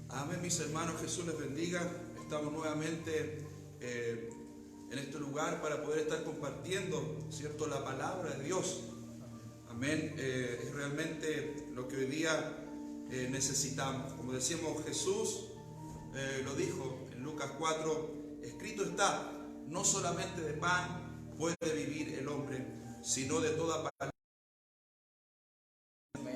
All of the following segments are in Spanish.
Amén, mis hermanos, Jesús les bendiga. Estamos nuevamente en este lugar para poder estar compartiendo, ¿cierto?, la palabra de Dios. Amén. Es realmente lo que hoy día necesitamos. Como decíamos, Jesús lo dijo en Lucas 4, escrito está, no solamente de pan puede vivir el hombre, sino de toda palabra.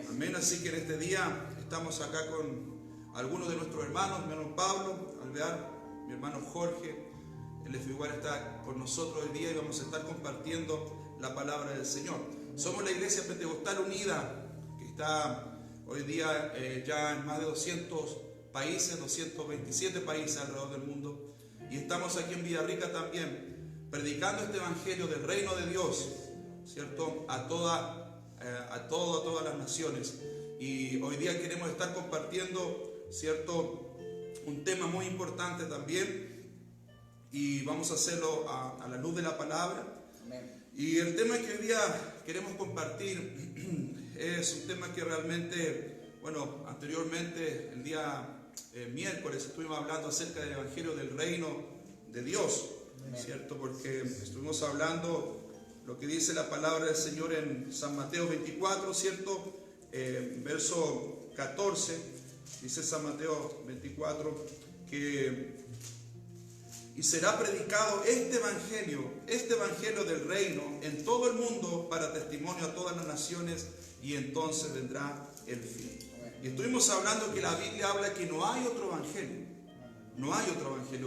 Amén. Así que en este día estamos acá con algunos de nuestros hermanos, mi hermano Pablo, Alvear, mi hermano Jorge, el igual está con nosotros hoy día y vamos a estar compartiendo la palabra del Señor. Somos la Iglesia Pentecostal Unida, que está hoy día ya en más de 200 países, 227 países alrededor del mundo, y estamos aquí en Villarrica también, predicando este evangelio del reino de Dios, ¿cierto?, a todas las naciones. Y hoy día queremos estar compartiendo, ¿cierto?, un tema muy importante también, y vamos a hacerlo a la luz de la palabra. Amén. Y el tema que hoy día queremos compartir es un tema que realmente, bueno, anteriormente, el día miércoles, estuvimos hablando acerca del evangelio del reino de Dios. Amén. ¿Cierto? Porque estuvimos hablando lo que dice la palabra del Señor en San Mateo 24, ¿cierto? Verso 14. Dice San Mateo 24 que y será predicado este evangelio del reino en todo el mundo para testimonio a todas las naciones, y entonces vendrá el fin. Y estuvimos hablando que la Biblia habla que no hay otro evangelio,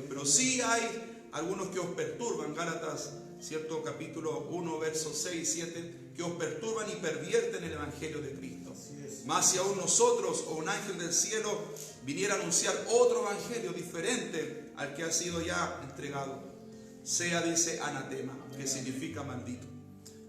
pero sí hay algunos que os perturban. Gálatas, ¿cierto?, capítulo 1, versos 6 y 7, que os perturban y pervierten el evangelio de Cristo. Más si aún nosotros o un ángel del cielo viniera a anunciar otro evangelio diferente al que ha sido ya entregado, sea, dice, anatema, que significa maldito.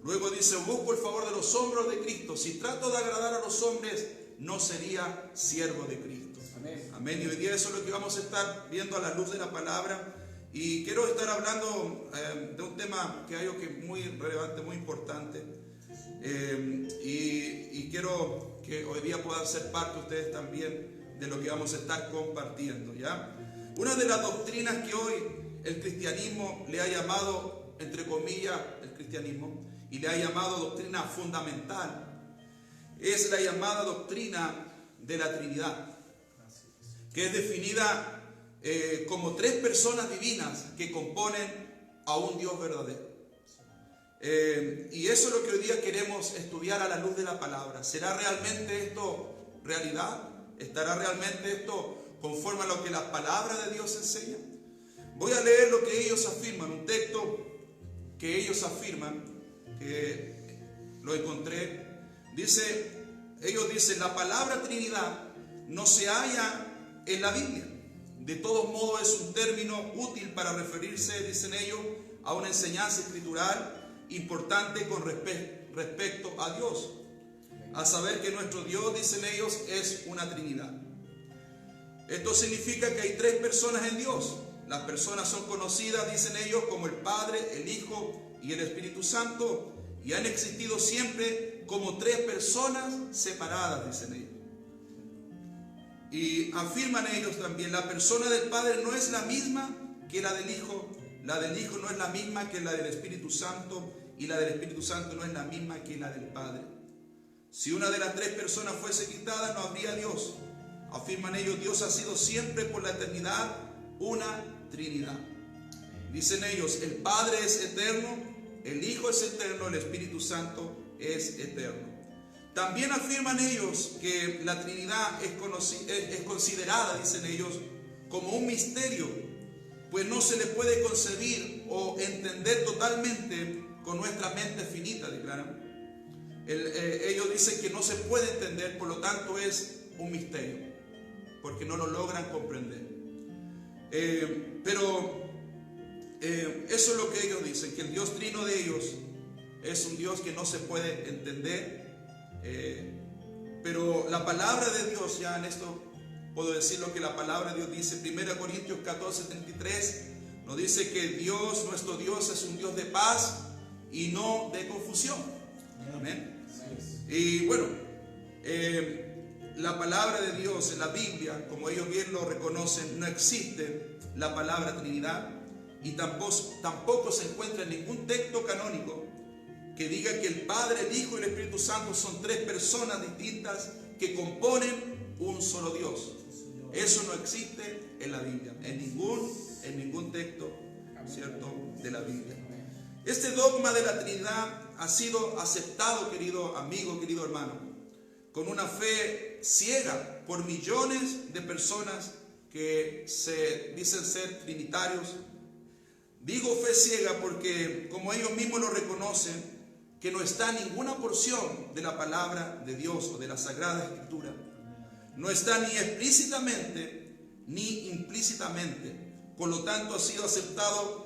Luego dice, busco el favor de los hombros de Cristo. Si trato de agradar a los hombres, no sería siervo de Cristo. Amén. Amén. Y hoy día eso es lo que vamos a estar viendo a la luz de la palabra. Y quiero estar hablando de un tema que hay que es muy relevante, muy importante. Y quiero que hoy día puedan ser parte ustedes también de lo que vamos a estar compartiendo, ¿ya? Una de las doctrinas que hoy el cristianismo le ha llamado, entre comillas, el cristianismo, y le ha llamado doctrina fundamental, es la llamada doctrina de la Trinidad, que es definida como tres personas divinas que componen a un Dios verdadero. Y eso es lo que hoy día queremos estudiar a la luz de la palabra. ¿Será realmente esto realidad? ¿Estará realmente esto conforme a lo que la palabra de Dios enseña? Voy a leer lo que ellos afirman, un texto que ellos afirman, que lo encontré. Ellos dicen, la palabra Trinidad no se halla en la Biblia. De todos modos es un término útil para referirse, dicen ellos, a una enseñanza escritural importante con respecto a Dios, a saber que nuestro Dios, dicen ellos, es una Trinidad. Esto significa que hay tres personas en Dios. Las personas son conocidas, dicen ellos, como el Padre, el Hijo y el Espíritu Santo, y han existido siempre como tres personas separadas, dicen ellos. Y afirman ellos también, la persona del Padre no es la misma que la del Hijo. La del Hijo no es la misma que la del Espíritu Santo, y la del Espíritu Santo no es la misma que la del Padre. Si una de las tres personas fuese quitada, no habría Dios. Afirman ellos, Dios ha sido siempre por la eternidad una Trinidad. Dicen ellos, el Padre es eterno, el Hijo es eterno, el Espíritu Santo es eterno. También afirman ellos que la Trinidad es considerada, dicen ellos, como un misterio, pues no se le puede concebir o entender totalmente con nuestra mente finita, declaran. Ellos dicen que no se puede entender, por lo tanto es un misterio, porque no lo logran comprender. Pero eso es lo que ellos dicen, que el Dios trino de ellos es un Dios que no se puede entender. Pero la palabra de Dios, ya en esto puedo decir lo que la palabra de Dios dice. 1 Corintios 14:33 nos dice que Dios, nuestro Dios, es un Dios de paz y no de confusión. Amén. Y bueno, la palabra de Dios, en la Biblia, como ellos bien lo reconocen, no existe la palabra Trinidad, y tampoco se encuentra en ningún texto canónico que diga que el Padre, el Hijo y el Espíritu Santo son tres personas distintas que componen un solo Dios. Eso no existe en la Biblia, en ningún texto, ¿cierto?, de la Biblia. Este dogma de la Trinidad ha sido aceptado, querido amigo, querido hermano, con una fe ciega por millones de personas que se dicen ser trinitarios. Digo fe ciega porque, como ellos mismos lo reconocen, que no está ninguna porción de la palabra de Dios o de la Sagrada Escritura. No está ni explícitamente ni implícitamente. Por lo tanto, ha sido aceptado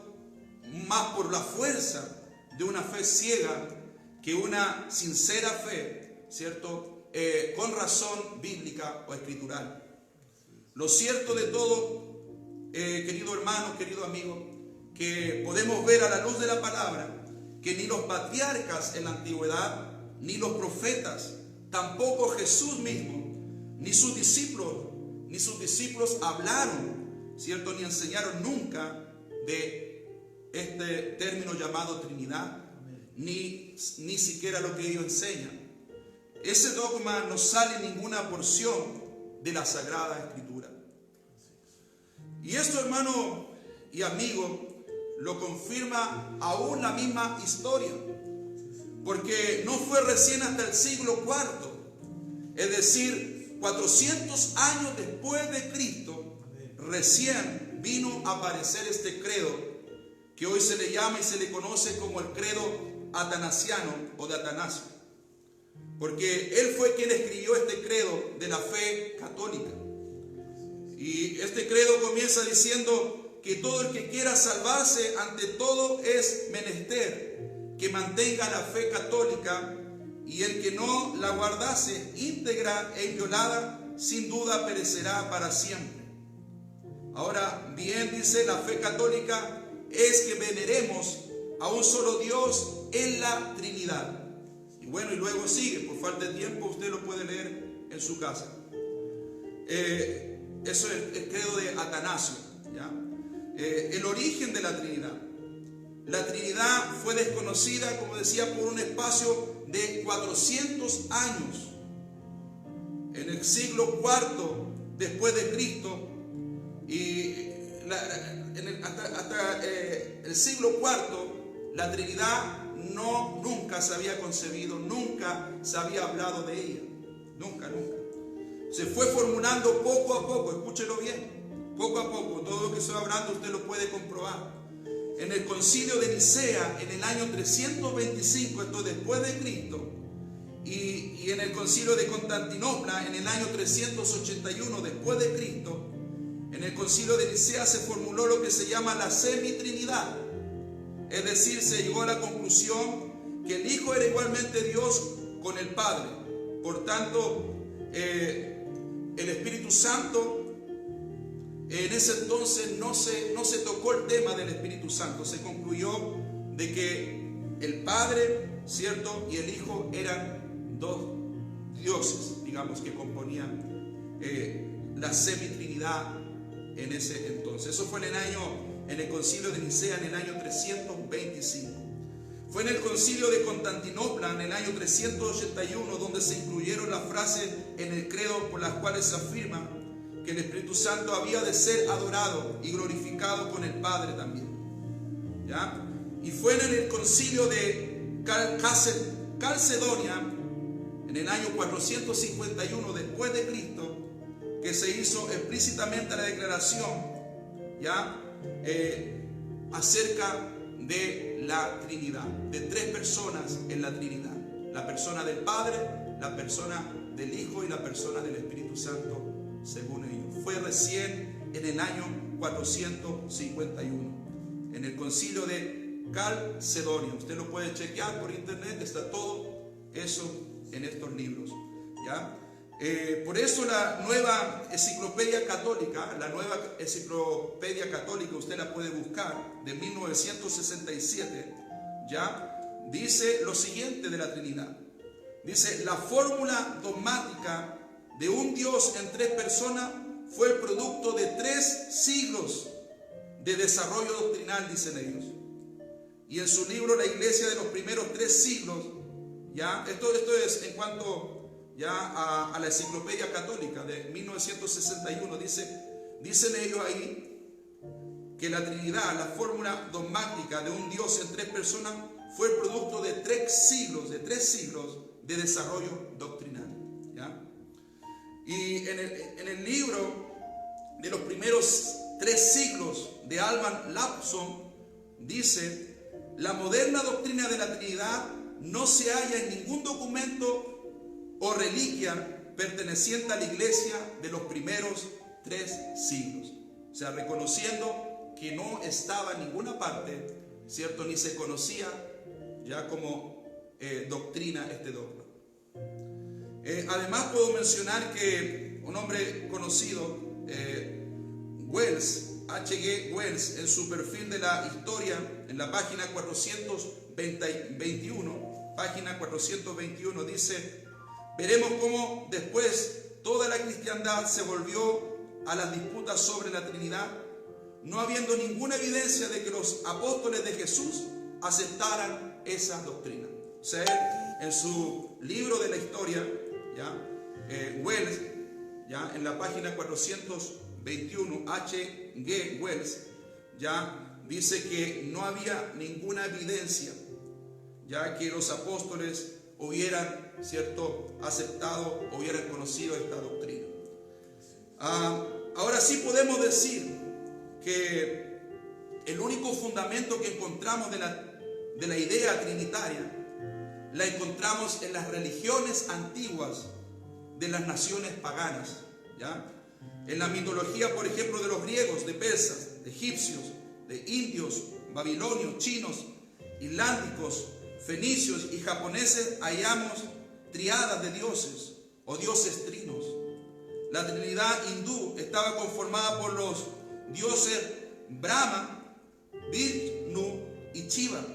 más por la fuerza de una fe ciega que una sincera fe, ¿cierto?, con razón bíblica o escritural. Lo cierto de todo, querido hermano, querido amigo, que podemos ver a la luz de la palabra que ni los patriarcas en la antigüedad, ni los profetas, tampoco Jesús mismo, ni sus discípulos hablaron, ¿cierto?, ni enseñaron nunca de este término llamado Trinidad, ni siquiera lo que ellos enseñan. Ese dogma no sale en ninguna porción de la Sagrada Escritura. Y esto, hermano y amigo, lo confirma aún la misma historia, porque no fue recién hasta el siglo IV, es decir, 400 años después de Cristo, recién vino a aparecer este credo, que hoy se le llama y se le conoce como el credo atanasiano o de Atanasio, porque él fue quien escribió este credo de la fe católica. Y este credo comienza diciendo que todo el que quiera salvarse, ante todo es menester que mantenga la fe católica, y el que no la guardase íntegra e inviolada, sin duda perecerá para siempre. Ahora bien, dice, la fe católica es que veneremos a un solo Dios en la Trinidad. Y bueno, y luego sigue, por falta de tiempo usted lo puede leer en su casa. Eso es el credo de Atanasio, ¿ya? El origen de la Trinidad. La Trinidad fue desconocida, como decía, por un espacio de 400 años. En el siglo IV después de Cristo, y hasta el siglo IV, la Trinidad nunca se había concebido, nunca se había hablado de ella. Nunca. Se fue formulando poco a poco, escúchelo bien. Poco a poco, todo lo que estoy hablando usted lo puede comprobar. En el concilio de Nicea, en el año 325, esto después de Cristo, y en el concilio de Constantinopla, en el año 381 después de Cristo, en el concilio de Nicea se formuló lo que se llama la semitrinidad. Es decir, se llegó a la conclusión que el Hijo era igualmente Dios con el Padre. Por tanto, el Espíritu Santo, en ese entonces no se tocó el tema del Espíritu Santo. Se concluyó de que el Padre, ¿cierto?, y el Hijo eran dos dioses, digamos, que componían la semitrinidad en ese entonces. Eso fue en el concilio de Nicea, en el año 325. Fue en el concilio de Constantinopla, en el año 381, donde se incluyeron las frases en el credo por las cuales se afirma que el Espíritu Santo había de ser adorado y glorificado con el Padre también, ¿ya? Y fue en el concilio de Calcedonia, en el año 451 después de Cristo, que se hizo explícitamente la declaración, ¿ya?, acerca de la Trinidad, de tres personas en la Trinidad: la persona del Padre, la persona del Hijo y la persona del Espíritu Santo, según ellos. Fue recién en el año 451, en el concilio de Calcedonia. Usted lo puede chequear por internet, está todo eso en estos libros, ¿ya? Por eso la nueva enciclopedia católica, usted la puede buscar, de 1967, ¿ya?, dice lo siguiente de la Trinidad. Dice: la fórmula dogmática de un Dios en tres personas fue el producto de 3 siglos de desarrollo doctrinal, dicen ellos. Y en su libro La Iglesia de los primeros 3 siglos, ya, esto es en cuanto ya a la Enciclopedia Católica de 1961, dicen ellos ahí que la Trinidad, la fórmula dogmática de un Dios en 3 personas, fue el producto de 3 siglos de desarrollo doctrinal, ¿ya? Y en el libro de los primeros 3 siglos de Alban Lapson dice: la moderna doctrina de la Trinidad no se halla en ningún documento o reliquia perteneciente a la iglesia de los primeros 3 siglos. O sea, reconociendo que no estaba en ninguna parte, ¿cierto? Ni se conocía ya como doctrina este dogma. Además puedo mencionar que un hombre conocido, Wells, H.G. Wells, en su perfil de la historia, en la página 421, dice: veremos cómo después toda la cristiandad se volvió a las disputas sobre la Trinidad, no habiendo ninguna evidencia de que los apóstoles de Jesús aceptaran esa doctrina. O sea, él, en su libro de la historia, Wells, en la página 421, H.G. Wells, dice que no había ninguna evidencia ya que los apóstoles hubieran, ¿cierto?, aceptado, hubieran conocido esta doctrina. Ahora sí podemos decir que el único fundamento que encontramos de la idea trinitaria la encontramos en las religiones antiguas de las naciones paganas, ¿ya? En la mitología, por ejemplo, de los griegos, de persas, de egipcios, de indios, babilonios, chinos, islándicos, fenicios y japoneses, hallamos triadas de dioses o dioses trinos. La Trinidad hindú estaba conformada por los dioses Brahma, Vishnu y Shiva.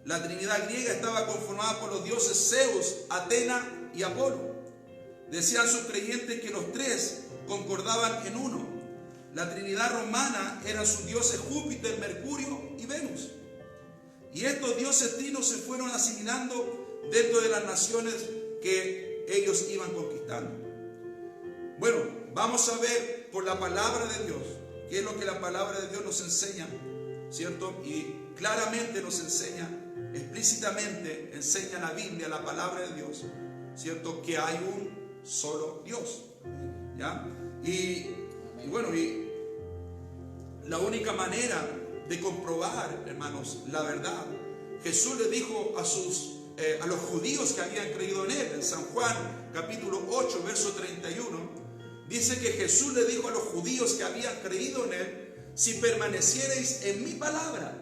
La Trinidad griega estaba conformada por los dioses Zeus, Atena y Apolo. Decían sus creyentes que los 3 concordaban en uno. La Trinidad romana eran sus dioses Júpiter, Mercurio y Venus. Y estos dioses trinos se fueron asimilando dentro de las naciones que ellos iban conquistando. Bueno, vamos a ver por la palabra de Dios qué es lo que la palabra de Dios nos enseña, ¿cierto? Y claramente nos enseña, explícitamente enseña la Biblia, la palabra de Dios, ¿cierto? Que hay un solo Dios, ¿ya? Y la única manera de comprobar, hermanos, la verdad, Jesús le dijo a los judíos que habían creído en él, en San Juan capítulo 8 verso 31, dice que Jesús le dijo a los judíos que habían creído en él: si permaneciereis en mi palabra,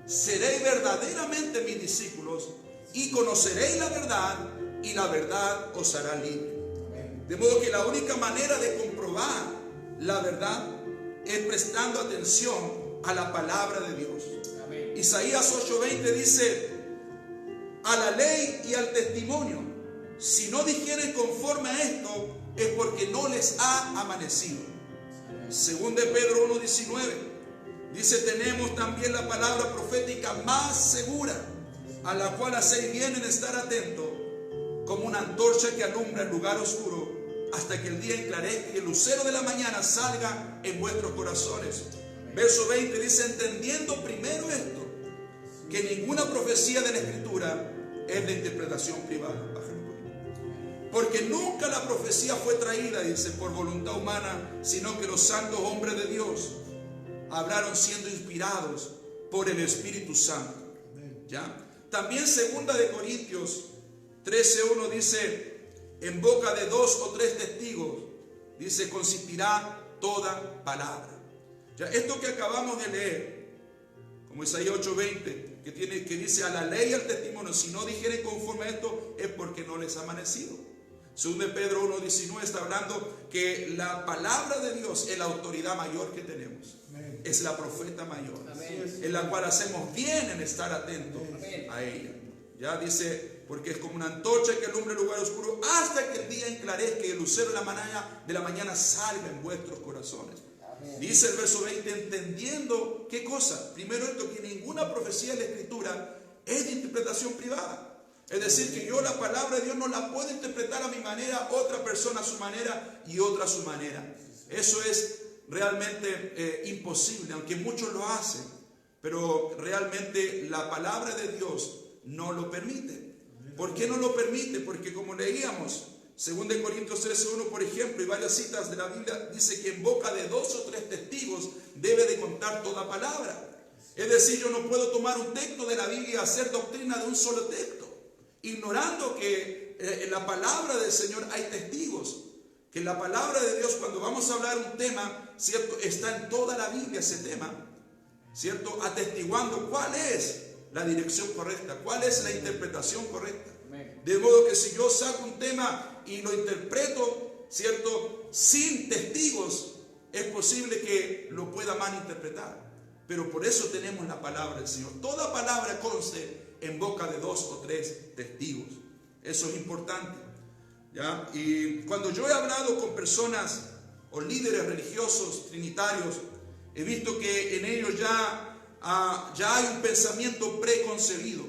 seréis verdaderamente mis discípulos y conoceréis la verdad, y la verdad os hará libre. De modo que la única manera de comprobar la verdad es prestando atención a la palabra de Dios. Amén. Isaías 8:20 dice: a la ley y al testimonio, si no dijeren conforme a esto, es porque no les ha amanecido. Según de Pedro 1:19 dice: tenemos también la palabra profética más segura, a la cual hacéis bien en estar atento, como una antorcha que alumbra el lugar oscuro, hasta que el día enclarezca y el lucero de la mañana salga en vuestros corazones. Verso 20 dice: entendiendo primero esto, que ninguna profecía de la Escritura es de interpretación privada. Porque nunca la profecía fue traída, dice, por voluntad humana, sino que los santos hombres de Dios hablaron siendo inspirados por el Espíritu Santo. ¿Ya? También 2 Corintios 13:1 dice: en boca de 2 o 3 testigos, dice, consistirá toda palabra. Ya, esto que acabamos de leer, como Isaías 8:20, que dice: a la ley y al testimonio, si no dijeren conforme a esto, es porque no les ha amanecido. Según de Pedro 1:19 está hablando que la palabra de Dios es la autoridad mayor que tenemos. Amén. Es la profeta mayor. Amén. En la cual hacemos bien en estar atentos a ella. Ya dice porque es como una antorcha que alumbra el lugar oscuro hasta que el día enclarezca y el lucero de la mañana salga en vuestros corazones. Amén. Dice el verso 20, entendiendo, ¿qué cosa? Primero esto, que ninguna profecía de la Escritura es de interpretación privada. Es decir, que yo la palabra de Dios no la puedo interpretar a mi manera, otra persona a su manera y otra a su manera. Eso es realmente imposible, aunque muchos lo hacen, pero realmente la palabra de Dios no lo permite. ¿Por qué no lo permite? Porque como leíamos, 2 Corintios 13:1, por ejemplo, y varias citas de la Biblia, dice que en boca de 2 o 3 testigos debe de contar toda palabra. Es decir, yo no puedo tomar un texto de la Biblia y hacer doctrina de un solo texto, ignorando que en la palabra del Señor hay testigos. Que la palabra de Dios, cuando vamos a hablar un tema, ¿cierto?, está en toda la Biblia ese tema, ¿cierto?, atestiguando cuál es la dirección correcta, cuál es la interpretación correcta. De modo que si yo saco un tema y lo interpreto, ¿cierto?, sin testigos, es posible que lo pueda malinterpretar. Pero por eso tenemos la palabra del Señor. Toda palabra conste en boca de 2 o 3 testigos. Eso es importante, ¿ya? Y cuando yo he hablado con personas o líderes religiosos trinitarios, he visto que en ellos ya hay un pensamiento preconcebido.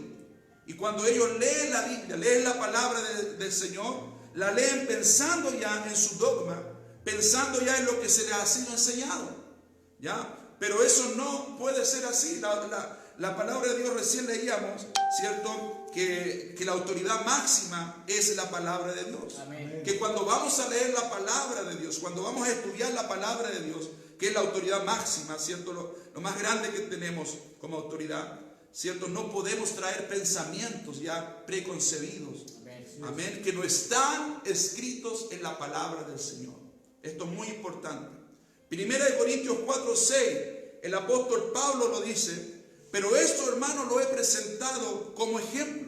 Y cuando ellos leen la Biblia, leen la palabra del Señor, la leen pensando ya en su dogma, pensando ya en lo que se les ha sido enseñado, ¿ya? Pero eso no puede ser así. La palabra de Dios, recién leíamos, ¿cierto?, que la autoridad máxima es la palabra de Dios. Amén. Que cuando vamos a leer la palabra de Dios, cuando vamos a estudiar la palabra de Dios, que es la autoridad máxima, ¿cierto?, lo más grande que tenemos como autoridad, ¿cierto?, no podemos traer pensamientos ya preconcebidos. Amén. Amén. Que no están escritos en la palabra del Señor. Esto es muy importante. 1 Corintios 4:6, el apóstol Pablo lo dice: pero esto, hermano, lo he presentado como ejemplo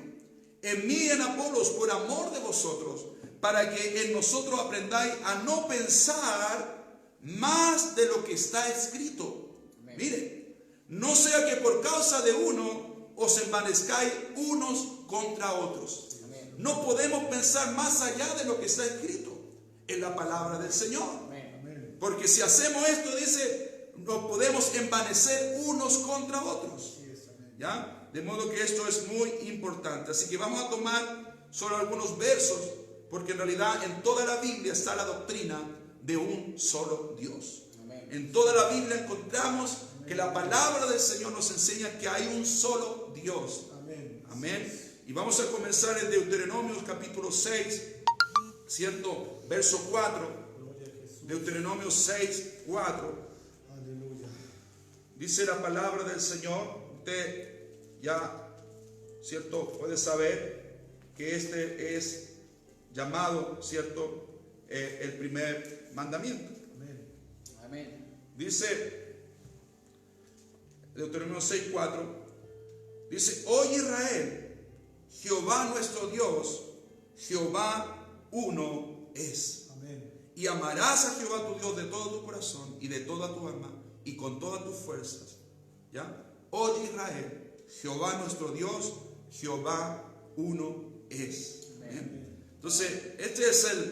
en mí y en Apolos, por amor de vosotros, para que en nosotros aprendáis a no pensar más de lo que está escrito. Amén. Mire, no sea que por causa de uno os envanezcáis unos contra otros. Amén. No podemos pensar más allá de lo que está escrito en la palabra del Señor. Porque si hacemos esto, dice, nos podemos envanecer unos contra otros, ¿ya? De modo que esto es muy importante. Así que vamos a tomar solo algunos versos, porque en realidad en toda la Biblia está la doctrina de un solo Dios. Amén. En toda la Biblia encontramos que la palabra del Señor nos enseña que hay un solo Dios. Amén. Amén. Y vamos a comenzar en Deuteronomio capítulo 6, ¿cierto? Verso 4. Deuteronomio 6, 4. Aleluya. Dice la palabra del Señor. Usted ya, ¿cierto?, puede saber que este es llamado, ¿cierto?, el primer mandamiento. Amén. Amén. Dice Deuteronomio 6, 4. Dice: oye Israel, Jehová nuestro Dios, Jehová uno es. Y amarás a Jehová tu Dios de todo tu corazón y de toda tu alma y con todas tus fuerzas. ¿Ya? Oye Israel, Jehová nuestro Dios, Jehová uno es. ¿Bien? Entonces, este es el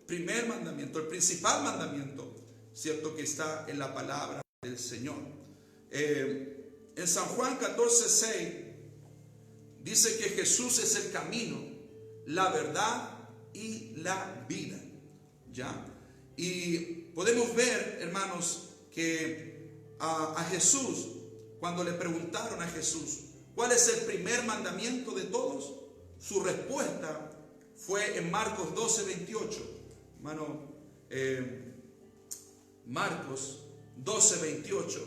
primer mandamiento, el principal mandamiento, ¿cierto?, que está en la palabra del Señor. En San Juan 14:6 dice que Jesús es el camino, la verdad y la vida. ¿Ya? Y podemos ver, hermanos, que a Jesús, cuando le preguntaron a Jesús cuál es el primer mandamiento de todos, su respuesta fue en Marcos 12:28. Hermano, Marcos 12:28.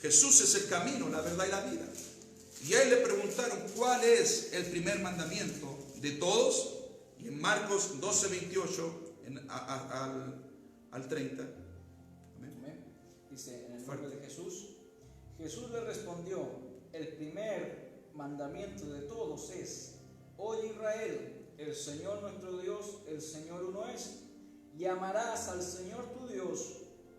Jesús es el camino, la verdad y la vida. Y a él le preguntaron cuál es el primer mandamiento de todos. Y en Marcos 12:28 al 30. Amén. Amén. Dice en el nombre de Jesús. Jesús le respondió: el primer mandamiento de todos es: oye Israel, el Señor nuestro Dios, el Señor uno es. Y amarás al Señor tu Dios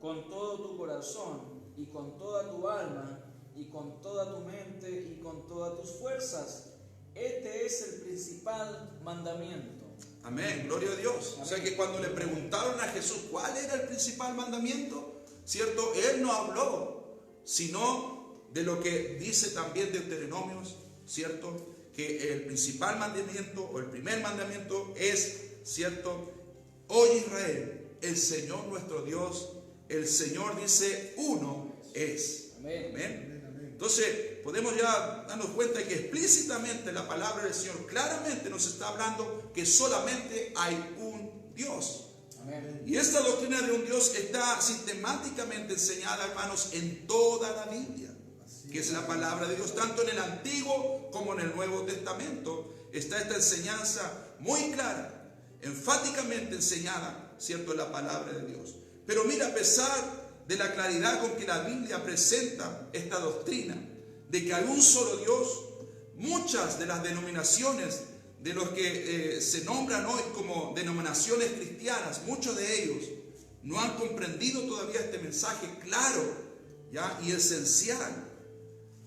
con todo tu corazón y con toda tu alma y con toda tu mente y con todas tus fuerzas. Este es el principal mandamiento. Amén, gloria a Dios. Amén. O sea que cuando le preguntaron a Jesús cuál era el principal mandamiento, ¿cierto? Él no habló, sino de lo que dice también Deuteronomios, ¿cierto? Que el principal mandamiento o el primer mandamiento es, ¿cierto? Oye Israel, el Señor nuestro Dios, el Señor dice uno es. Amén. Amén. Entonces podemos ya darnos cuenta de que explícitamente la palabra del Señor claramente nos está hablando que solamente hay un Dios. Amén. Y esta doctrina de un Dios está sistemáticamente enseñada, hermanos, en toda la Biblia, que es la palabra de Dios, tanto en el Antiguo como en el Nuevo Testamento. Está esta enseñanza muy clara, enfáticamente enseñada, ¿cierto?, en la palabra de Dios. Pero mira, a pesar de la claridad con que la Biblia presenta esta doctrina de que hay un solo Dios, muchas de las denominaciones de los que se nombran hoy como denominaciones cristianas, muchos de ellos no han comprendido todavía este mensaje claro, ¿ya?, y esencial,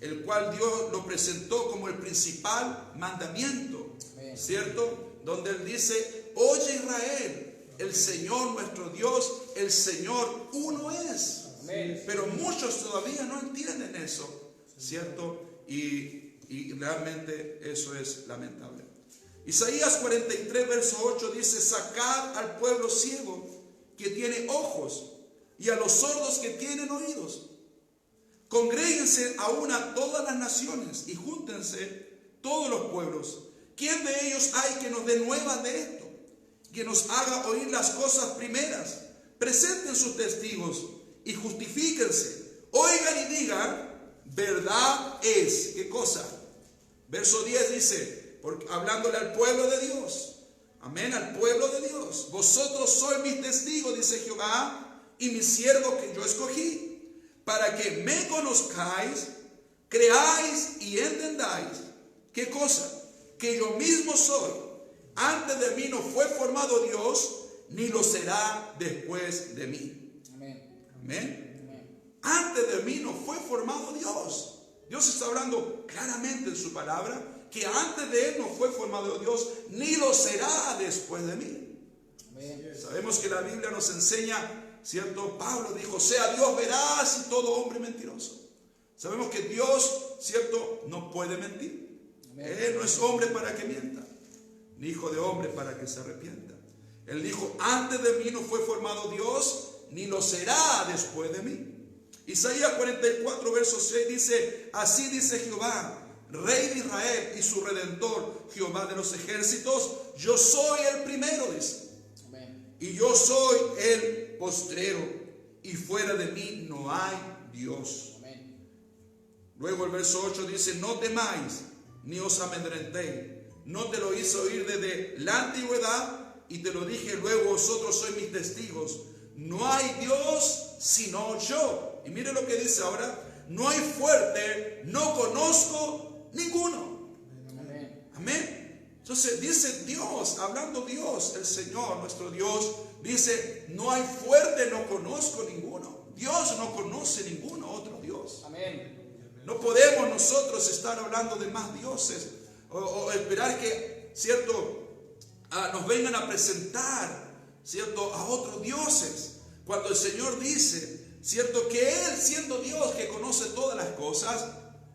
el cual Dios lo presentó como el principal mandamiento, ¿cierto? Donde Él dice, oye Israel, el Señor nuestro Dios, el Señor uno es. Amén. Pero muchos todavía no entienden eso, ¿cierto? Y realmente eso es lamentable. Isaías 43, verso 8 dice, sacad al pueblo ciego que tiene ojos y a los sordos que tienen oídos. Congréguense aún a todas las naciones y júntense todos los pueblos. ¿Quién de ellos hay que nos dé nuevas de esto? Que nos haga oír las cosas primeras. Presenten sus testigos y justifíquense. Oigan y digan, verdad es. ¿Qué cosa? Verso 10 dice, hablándole al pueblo de Dios. Amén, al pueblo de Dios. Vosotros sois mis testigos, dice Jehová, y mi siervo que yo escogí, para que me conozcáis, creáis y entendáis. ¿Qué cosa? Que yo mismo soy. Antes de mí no fue formado Dios, ni lo será después de mí. Amén. Amén. Amén. Antes de mí no fue formado Dios. Dios está hablando claramente en su palabra que antes de Él no fue formado Dios, ni lo será después de mí. Amén. Sabemos que la Biblia nos enseña, ¿cierto? Pablo dijo, sea Dios veraz y todo hombre mentiroso. Sabemos que Dios, ¿cierto?, no puede mentir. Amén. Él no es hombre para que mienta, ni hijo de hombre para que se arrepienta. Él dijo, antes de mí no fue formado Dios, ni lo será después de mí. Isaías 44, verso 6 dice, así dice Jehová, Rey de Israel y su Redentor, Jehová de los ejércitos, yo soy el primero, dice. Amén. Y yo soy el postrero, y fuera de mí no hay Dios. Amén. Luego el verso 8 dice, no temáis, ni os amedrentéis. No te lo hice oír desde la antigüedad, y te lo dije luego, vosotros sois mis testigos. No hay Dios sino yo. Y mire lo que dice ahora, no hay fuerte, no conozco ninguno. Amén. Amén. Entonces dice Dios, hablando Dios, el Señor, nuestro Dios, dice, no hay fuerte, no conozco ninguno. Dios no conoce ninguno otro Dios. Amén. No podemos nosotros estar hablando de más dioses o esperar que, ¿cierto?, nos vengan a presentar, ¿cierto?, a otros dioses. Cuando el Señor dice, ¿cierto?, que Él, siendo Dios que conoce todas las cosas,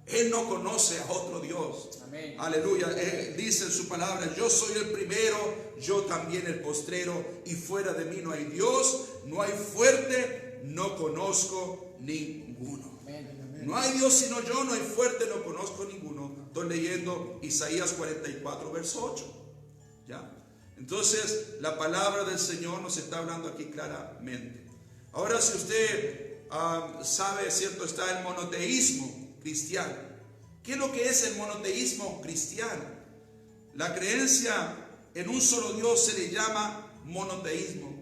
Él no conoce a otro Dios. Amén. Aleluya. Él dice en su palabra, yo soy el primero, yo también el postrero, y fuera de mí no hay Dios, no hay fuerte, no conozco ninguno. Amén. No hay Dios sino yo, no hay fuerte, no conozco ninguno. Estoy leyendo Isaías 44, verso 8. ¿Ya? Entonces, la palabra del Señor nos está hablando aquí claramente. Ahora, si usted sabe, ¿cierto?, está el monoteísmo cristiano. ¿Qué es lo que es el monoteísmo cristiano? La creencia en un solo Dios se le llama monoteísmo.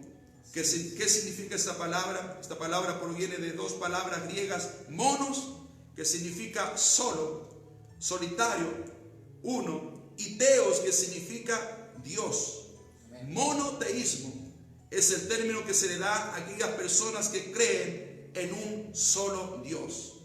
¿Qué significa esta palabra? Esta palabra proviene de dos palabras griegas, monos, que significa solo, solitario, uno, y teos, que significa Dios. Monoteísmo es el término que se le da a aquellas personas que creen en un solo Dios.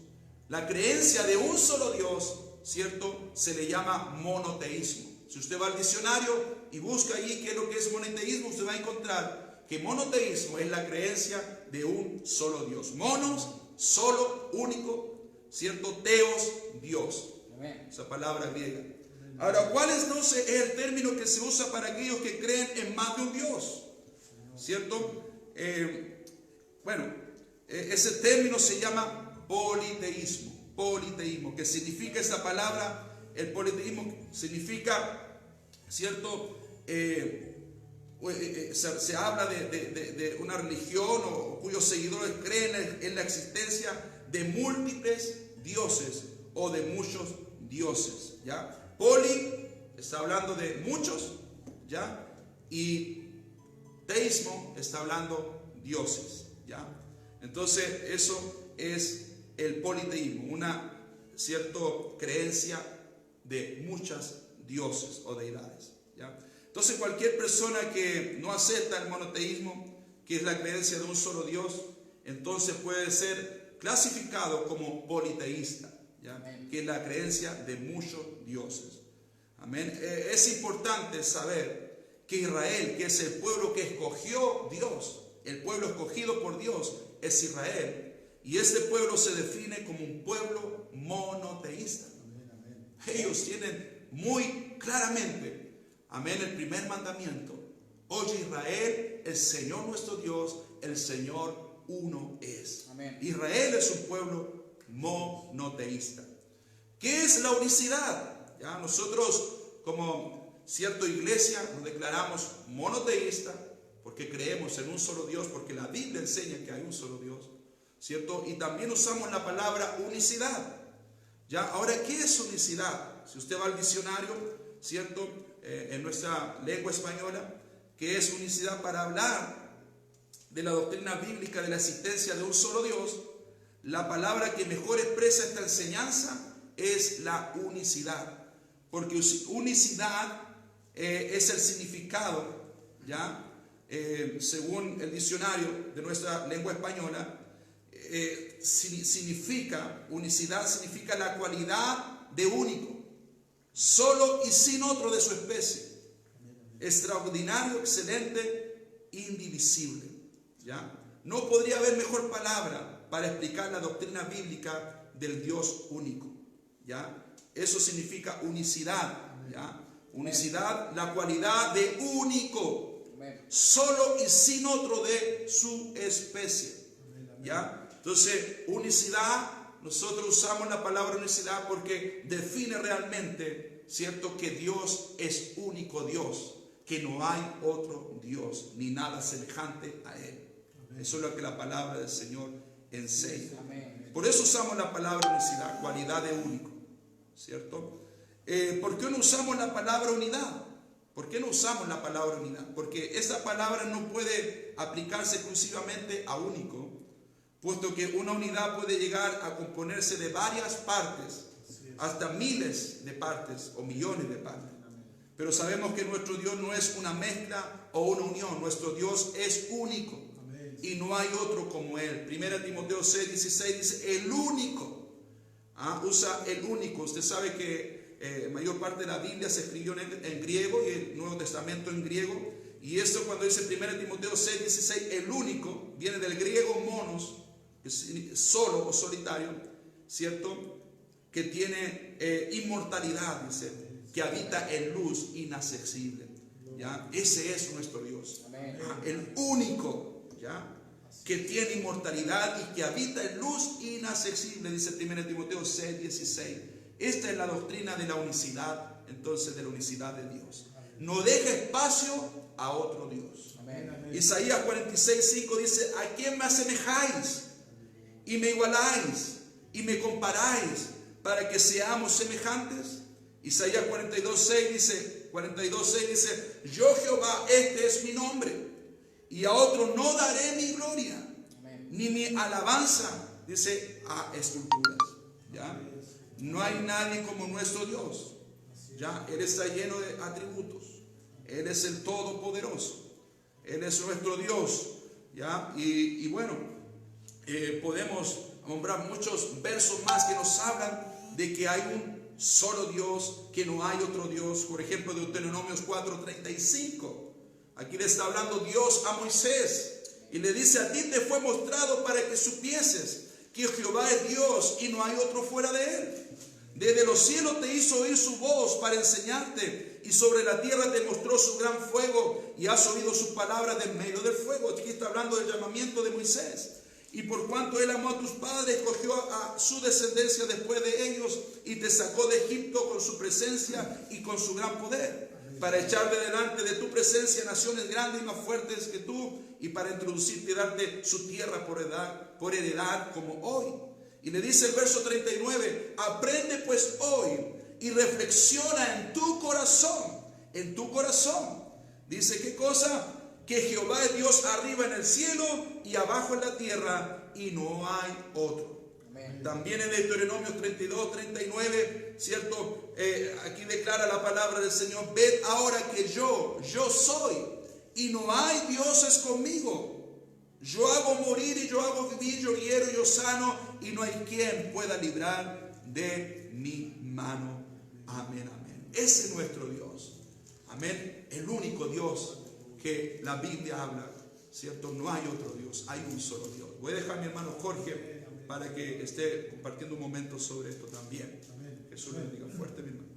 La creencia de un solo Dios, ¿cierto?, se le llama monoteísmo. Si usted va al diccionario y busca allí qué es lo que es monoteísmo, usted va a encontrar que monoteísmo es la creencia de un solo Dios. Monos, solo, único, ¿cierto? Teos, Dios. Amén. Esa palabra griega. Ahora, ¿cuál entonces es el término que se usa para aquellos que creen en más de un Dios? ¿Cierto? Ese término se llama politeísmo. Politeísmo, que significa esa palabra, el politeísmo significa, ¿cierto? Se habla de una religión o cuyos seguidores creen en la existencia de múltiples dioses o de muchos dioses, ¿ya? Poli está hablando de muchos, ¿ya? Y teísmo está hablando dioses, ¿ya? Entonces eso es el politeísmo, una cierta creencia de muchas dioses o deidades, ¿ya? Entonces cualquier persona que no acepta el monoteísmo, que es la creencia de un solo Dios, entonces puede ser clasificado como politeísta, ¿ya? Que es la creencia de muchos dioses. Amén. Es importante saber que Israel, que es el pueblo que escogió Dios, el pueblo escogido por Dios es Israel, y este pueblo se define como un pueblo monoteísta. Ellos tienen muy claramente, amén, el primer mandamiento: oye Israel, el Señor nuestro Dios, el Señor uno es. Amén. Israel es un pueblo monoteísta. ¿Qué es la unicidad? ¿Ya? Nosotros, como cierta iglesia, nos declaramos monoteísta porque creemos en un solo Dios, porque la Biblia enseña que hay un solo Dios, ¿cierto? Y también usamos la palabra unicidad. ¿Ya? Ahora, ¿qué es unicidad? Si usted va al diccionario, ¿cierto?, en nuestra lengua española, ¿qué es unicidad? Para hablar de la doctrina bíblica de la existencia de un solo Dios, la palabra que mejor expresa esta enseñanza es la unicidad. Porque unicidad es el significado, ¿ya? Según el diccionario de nuestra lengua española, significa, unicidad significa la cualidad de único, solo y sin otro de su especie, extraordinario, excelente, indivisible, ¿ya? No podría haber mejor palabra para explicar la doctrina bíblica del Dios único, ¿ya? Eso significa unicidad, ¿ya? Unicidad, la cualidad de único, solo y sin otro de su especie, ¿ya? Entonces, unicidad, nosotros usamos la palabra unicidad porque define realmente, ¿cierto?, que Dios es único Dios, que no hay otro Dios, ni nada semejante a Él. Amén. Eso es lo que la palabra del Señor enseña. Amén. Por eso usamos la palabra unicidad, cualidad de único, ¿cierto? ¿Por qué no usamos la palabra unidad? ¿Por qué no usamos la palabra unidad? Porque esa palabra no puede aplicarse exclusivamente a único, puesto que una unidad puede llegar a componerse de varias partes, hasta miles de partes o millones de partes. Pero sabemos que nuestro Dios no es una mezcla o una unión, nuestro Dios es único y no hay otro como Él. 1 Timoteo 6:16 dice el único, usa el único. Usted sabe que mayor parte de la Biblia se escribió en griego y el Nuevo Testamento en griego, y esto cuando dice 1 Timoteo 6:16 el único, viene del griego monos, solo o solitario, ¿cierto?, que tiene inmortalidad, dice, que habita en luz inaccesible, ¿ya? Ese es nuestro Dios. Amén. El único, ¿ya?, que tiene inmortalidad y que habita en luz inaccesible, dice 1 Timoteo 6:16. Esta es la doctrina de la unicidad, entonces, de la unicidad de Dios. No deja espacio a otro Dios. Amén. Isaías 46:5 dice: ¿a quién me asemejáis y me igualáis y me comparáis para que seamos semejantes? Isaías 42:6 dice: yo Jehová, este es mi nombre, y a otro no daré mi gloria. Amén. Ni mi alabanza, dice, a esculturas, ¿ya? No hay nadie como nuestro Dios, ¿ya? Él está lleno de atributos, Él es el Todopoderoso, Él es nuestro Dios, ¿ya? Y bueno, podemos nombrar muchos versos más que nos hablan de que hay un solo Dios, que no hay otro Dios. Por ejemplo, Deuteronomios 4:35. Aquí le está hablando Dios a Moisés y le dice: a ti te fue mostrado para que supieses que Jehová es Dios y no hay otro fuera de él. Desde los cielos te hizo oír su voz para enseñarte, y sobre la tierra te mostró su gran fuego, y has oído sus palabras en medio del fuego. Aquí está hablando del llamamiento de Moisés. Y por cuanto él amó a tus padres, escogió a su descendencia después de ellos, y te sacó de Egipto con su presencia y con su gran poder, para echar de delante de tu presencia naciones grandes y más fuertes que tú, y para introducirte y darte su tierra por heredad como hoy. Y le dice el verso 39: aprende pues hoy y reflexiona en tu corazón. En tu corazón. Dice, ¿qué cosa? Que Jehová es Dios arriba en el cielo y abajo en la tierra, y no hay otro. Amén. También en Deuteronomio 32:39, ¿cierto? Aquí declara la palabra del Señor: ved ahora que yo soy, y no hay dioses conmigo. Yo hago morir y yo hago vivir, yo hiero y yo sano, y no hay quien pueda librar de mi mano. Amén, amén. Ese es nuestro Dios. Amén. El único Dios que la Biblia habla, ¿cierto? No hay otro Dios, hay un solo Dios. Voy a dejar a mi hermano Jorge para que esté compartiendo un momento sobre esto también. Amén. Jesús le bendiga fuerte, mi hermano.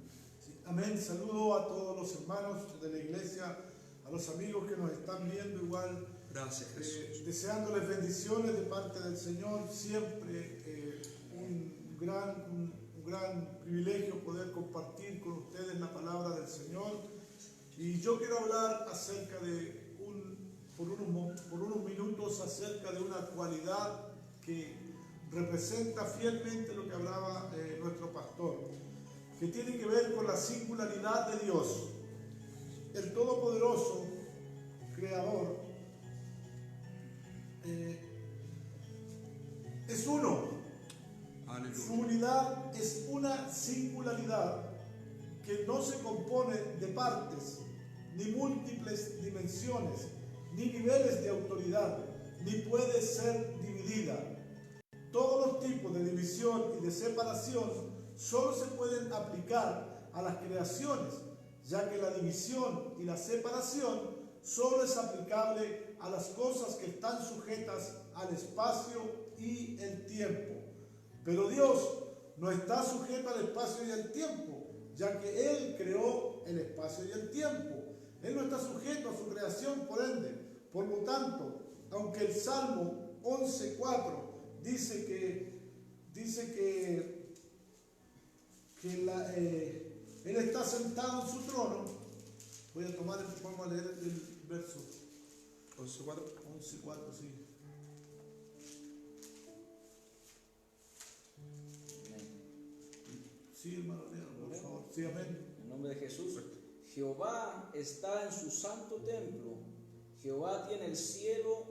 Sí, amén. Saludo a todos los hermanos de la iglesia, a los amigos que nos están viendo igual. Gracias, Jesús. Deseándoles bendiciones de parte del Señor. Siempre un gran privilegio poder compartir con ustedes la palabra del Señor. Y yo quiero hablar acerca de por unos minutos acerca de una cualidad que representa fielmente lo que hablaba nuestro pastor, que tiene que ver con la singularidad de Dios. El Todopoderoso, Creador, es uno. Aleluya. Su unidad es una singularidad que no se compone de partes, ni múltiples dimensiones, ni niveles de autoridad, ni puede ser dividida. Todos los tipos de división y de separación solo se pueden aplicar a las creaciones, ya que la división y la separación solo es aplicable a las cosas que están sujetas al espacio y el tiempo. Pero Dios no está sujeto al espacio y al tiempo, ya que Él creó el espacio y el tiempo. Él no está sujeto a su creación, por ende. Por lo tanto, aunque el Salmo 11:4 dice que Él está sentado en su trono, vamos a leer el verso 11:4. 11:4, sí. Sí, hermano, por favor. Sí, amén. En nombre de Jesús. Jehová está en su santo templo. Jehová tiene el cielo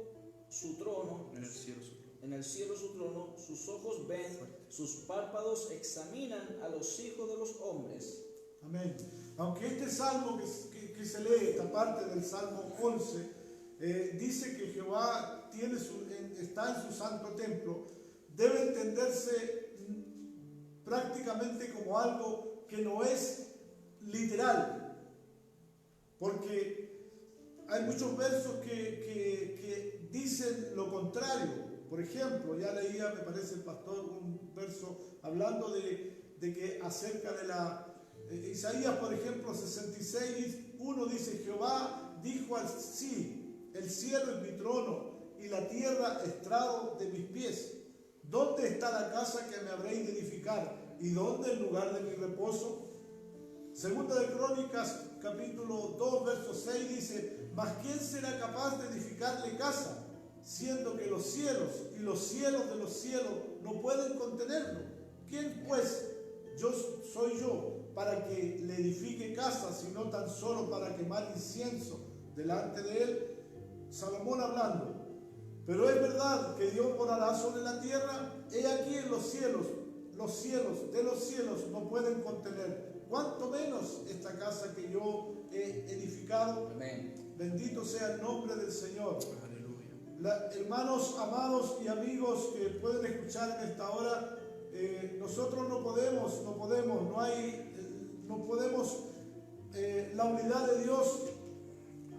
su trono. En el cielo su trono. En el cielo su trono. Sus ojos ven, sus párpados examinan a los hijos de los hombres. Amén. Aunque este salmo que se lee, esta parte del Salmo 11, dice que Jehová está en su santo templo, debe entenderse prácticamente como algo que no es literal, porque hay muchos versos que dicen lo contrario. Por ejemplo, ya leía, me parece el pastor, un verso hablando de que acerca de Isaías, por ejemplo, 66:1 dice: Jehová dijo así: el cielo es mi trono y la tierra estrado de mis pies. ¿Dónde está la casa que me habréis de edificar? ¿Y dónde el lugar de mi reposo? Segunda de Crónicas, capítulo 2, verso 6 dice: mas ¿quién será capaz de edificarle casa, siendo que los cielos y los cielos de los cielos no pueden contenerlo? ¿Quién pues soy yo para que le edifique casa, sino tan solo para quemar incienso delante de él? Salomón hablando. Pero es verdad que Dios morará sobre la tierra. He aquí en los cielos de los cielos no pueden contener, cuanto menos esta casa que yo he edificado. Amén. Bendito sea el nombre del Señor. Aleluya. Hermanos amados y amigos que pueden escuchar en esta hora, nosotros no podemos la unidad de Dios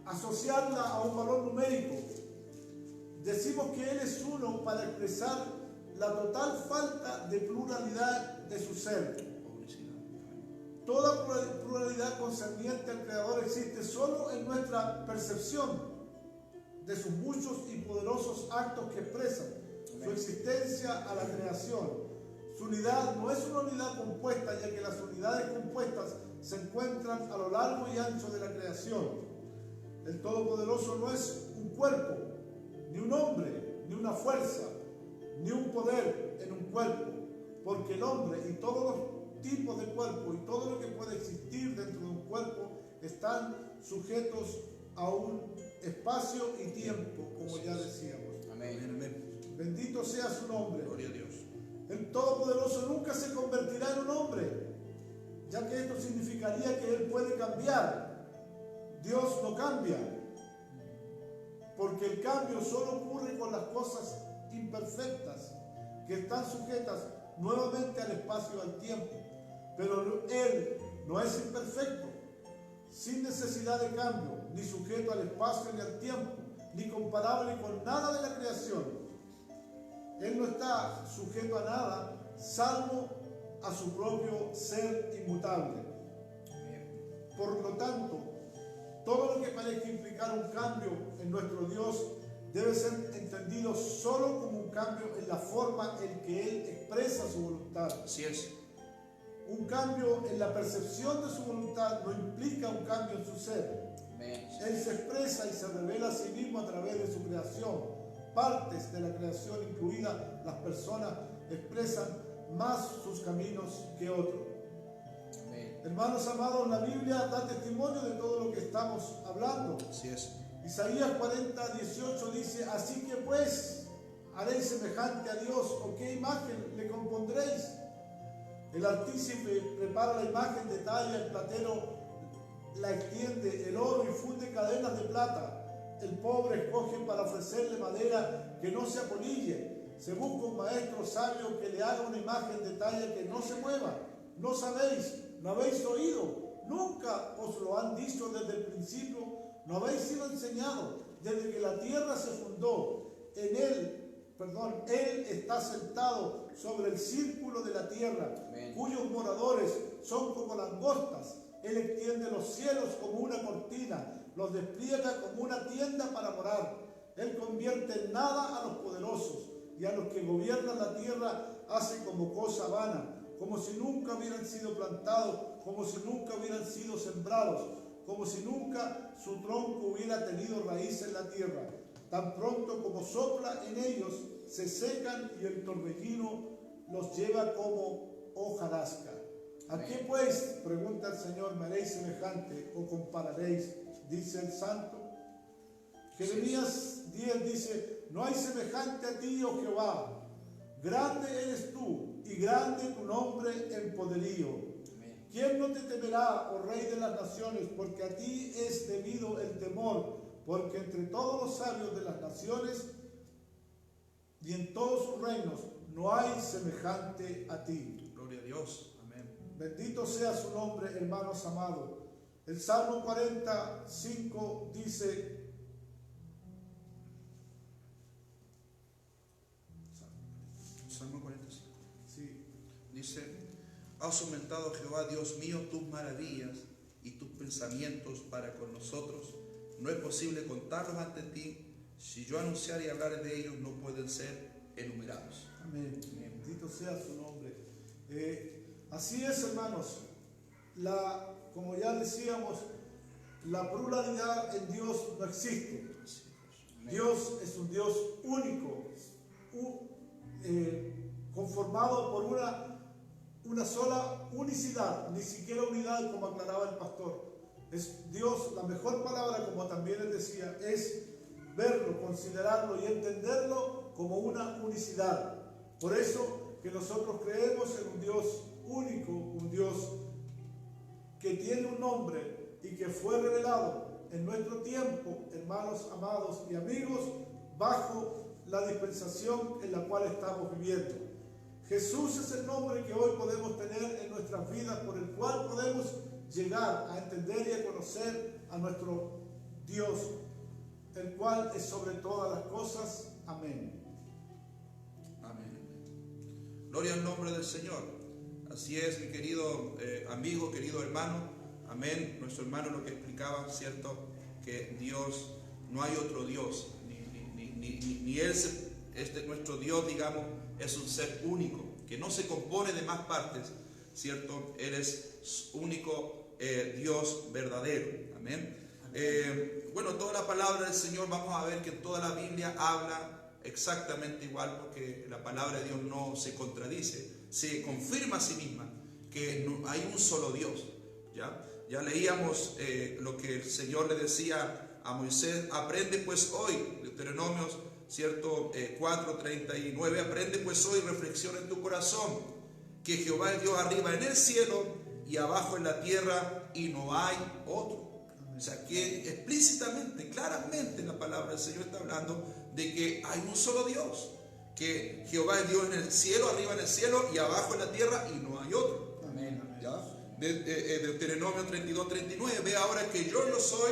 asociarla a un valor numérico. Decimos que Él es uno para expresar la total falta de pluralidad de su ser. Toda pluralidad concerniente al Creador existe solo en nuestra percepción de sus muchos y poderosos actos que expresan su existencia a la creación. Su unidad no es una unidad compuesta, ya que las unidades compuestas se encuentran a lo largo y ancho de la creación. El Todopoderoso no es un cuerpo, ni un hombre, ni una fuerza, ni un poder en un cuerpo, porque el hombre y todos los tipos de cuerpo y todo lo que puede existir dentro de un cuerpo están sujetos a un espacio y tiempo, como ya decíamos. Amén. Amén. Bendito sea su nombre. Gloria a Dios. El Todopoderoso nunca se convertirá en un hombre, ya que esto significaría que Él puede cambiar. Dios no cambia, porque el cambio solo ocurre con las cosas imperfectas, que están sujetas nuevamente al espacio y al tiempo. Pero Él no es imperfecto, sin necesidad de cambio, ni sujeto al espacio ni al tiempo, ni comparable con nada de la creación. Él no está sujeto a nada, salvo a su propio ser inmutable. Por lo tanto, todo lo que parezca implicar un cambio en nuestro Dios debe ser entendido solo como un cambio en la forma en que Él expresa su voluntad. Así es. Un cambio en la percepción de su voluntad no implica un cambio en su ser. Él se expresa y se revela a sí mismo a través de su creación. Partes de la creación, incluidas las personas, expresan más sus caminos que otros. Hermanos amados, la Biblia da testimonio de todo lo que estamos hablando. Así es. Isaías 40:18 dice: así que pues haréis semejante a Dios, o qué imagen le compondréis. El Altísimo prepara la imagen de talla, el platero la extiende, el oro infunde cadenas de plata. El pobre escoge para ofrecerle madera que no se apolille. Se busca un maestro sabio que le haga una imagen de talla que no se mueva. ¿No sabéis? ¿No habéis oído? ¿Nunca os lo han dicho desde el principio? ¿No habéis sido enseñados desde que la tierra se fundó? Él está sentado sobre el círculo de la tierra, cuyos moradores son como langostas. Él extiende los cielos como una cortina, los despliega como una tienda para morar. Él convierte en nada a los poderosos, y a los que gobiernan la tierra hace como cosa vana, como si nunca hubieran sido plantados, como si nunca hubieran sido sembrados, como si nunca su tronco hubiera tenido raíz en la tierra. Tan pronto como sopla en ellos, se secan y el torbellino los lleva como hojarasca. ¿A qué pues, pregunta el Señor, me haréis semejante o compararéis? Dice el Santo. Jeremías 10 dice: no hay semejante a ti, oh Jehová. Grande eres tú y grande tu nombre en poderío. ¿Quién no te temerá, oh Rey de las naciones? Porque a ti es debido el temor, porque entre todos los sabios de las naciones y en todos sus reinos no hay semejante a ti. Gloria a Dios. Bendito sea su nombre, hermanos amados. El Salmo 45 dice: Salmo 45. Sí. Dice: has aumentado, Jehová, Dios mío, tus maravillas y tus pensamientos para con nosotros. No es posible contarlos ante ti. Si yo anunciar y hablar de ellos, no pueden ser enumerados. Amén. Bendito sea su nombre. Así es, hermanos. Como ya decíamos, la pluralidad en Dios no existe. Dios es un Dios único, conformado por una sola unicidad, ni siquiera unidad, como aclaraba el pastor. Es Dios, la mejor palabra, como también él decía, es verlo, considerarlo y entenderlo como una unicidad. Por eso que nosotros creemos en un Dios único, un Dios que tiene un nombre y que fue revelado en nuestro tiempo, hermanos amados y amigos, bajo la dispensación en la cual estamos viviendo. Jesús es el nombre que hoy podemos tener en nuestras vidas, por el cual podemos llegar a entender y a conocer a nuestro Dios, el cual es sobre todas las cosas. Amén. Amén. Gloria al nombre del Señor. Así es, mi querido amigo, querido hermano. Amén. Nuestro hermano lo que explicaba, ¿cierto? Que Dios, no hay otro Dios. Ni Él, nuestro Dios, digamos, es un ser único, que no se compone de más partes, ¿cierto? Él es único Dios verdadero. Amén. Bueno, toda la palabra del Señor, vamos a ver que toda la Biblia habla exactamente igual, porque la palabra de Dios no se contradice, se confirma a sí misma que no, hay un solo Dios. Ya leíamos lo que el Señor le decía a Moisés: aprende pues hoy, Deuteronomios, ¿cierto? 4:39, aprende pues hoy, reflexiona en tu corazón, que Jehová es Dios arriba en el cielo y abajo en la tierra, y no hay otro. O sea, que explícitamente, claramente, la palabra del Señor está hablando de que hay un solo Dios, que Jehová es Dios en el cielo, arriba en el cielo y abajo en la tierra, y no hay otro. Amén. ¿Ya? Deuteronomio 32:39, ve ahora que yo soy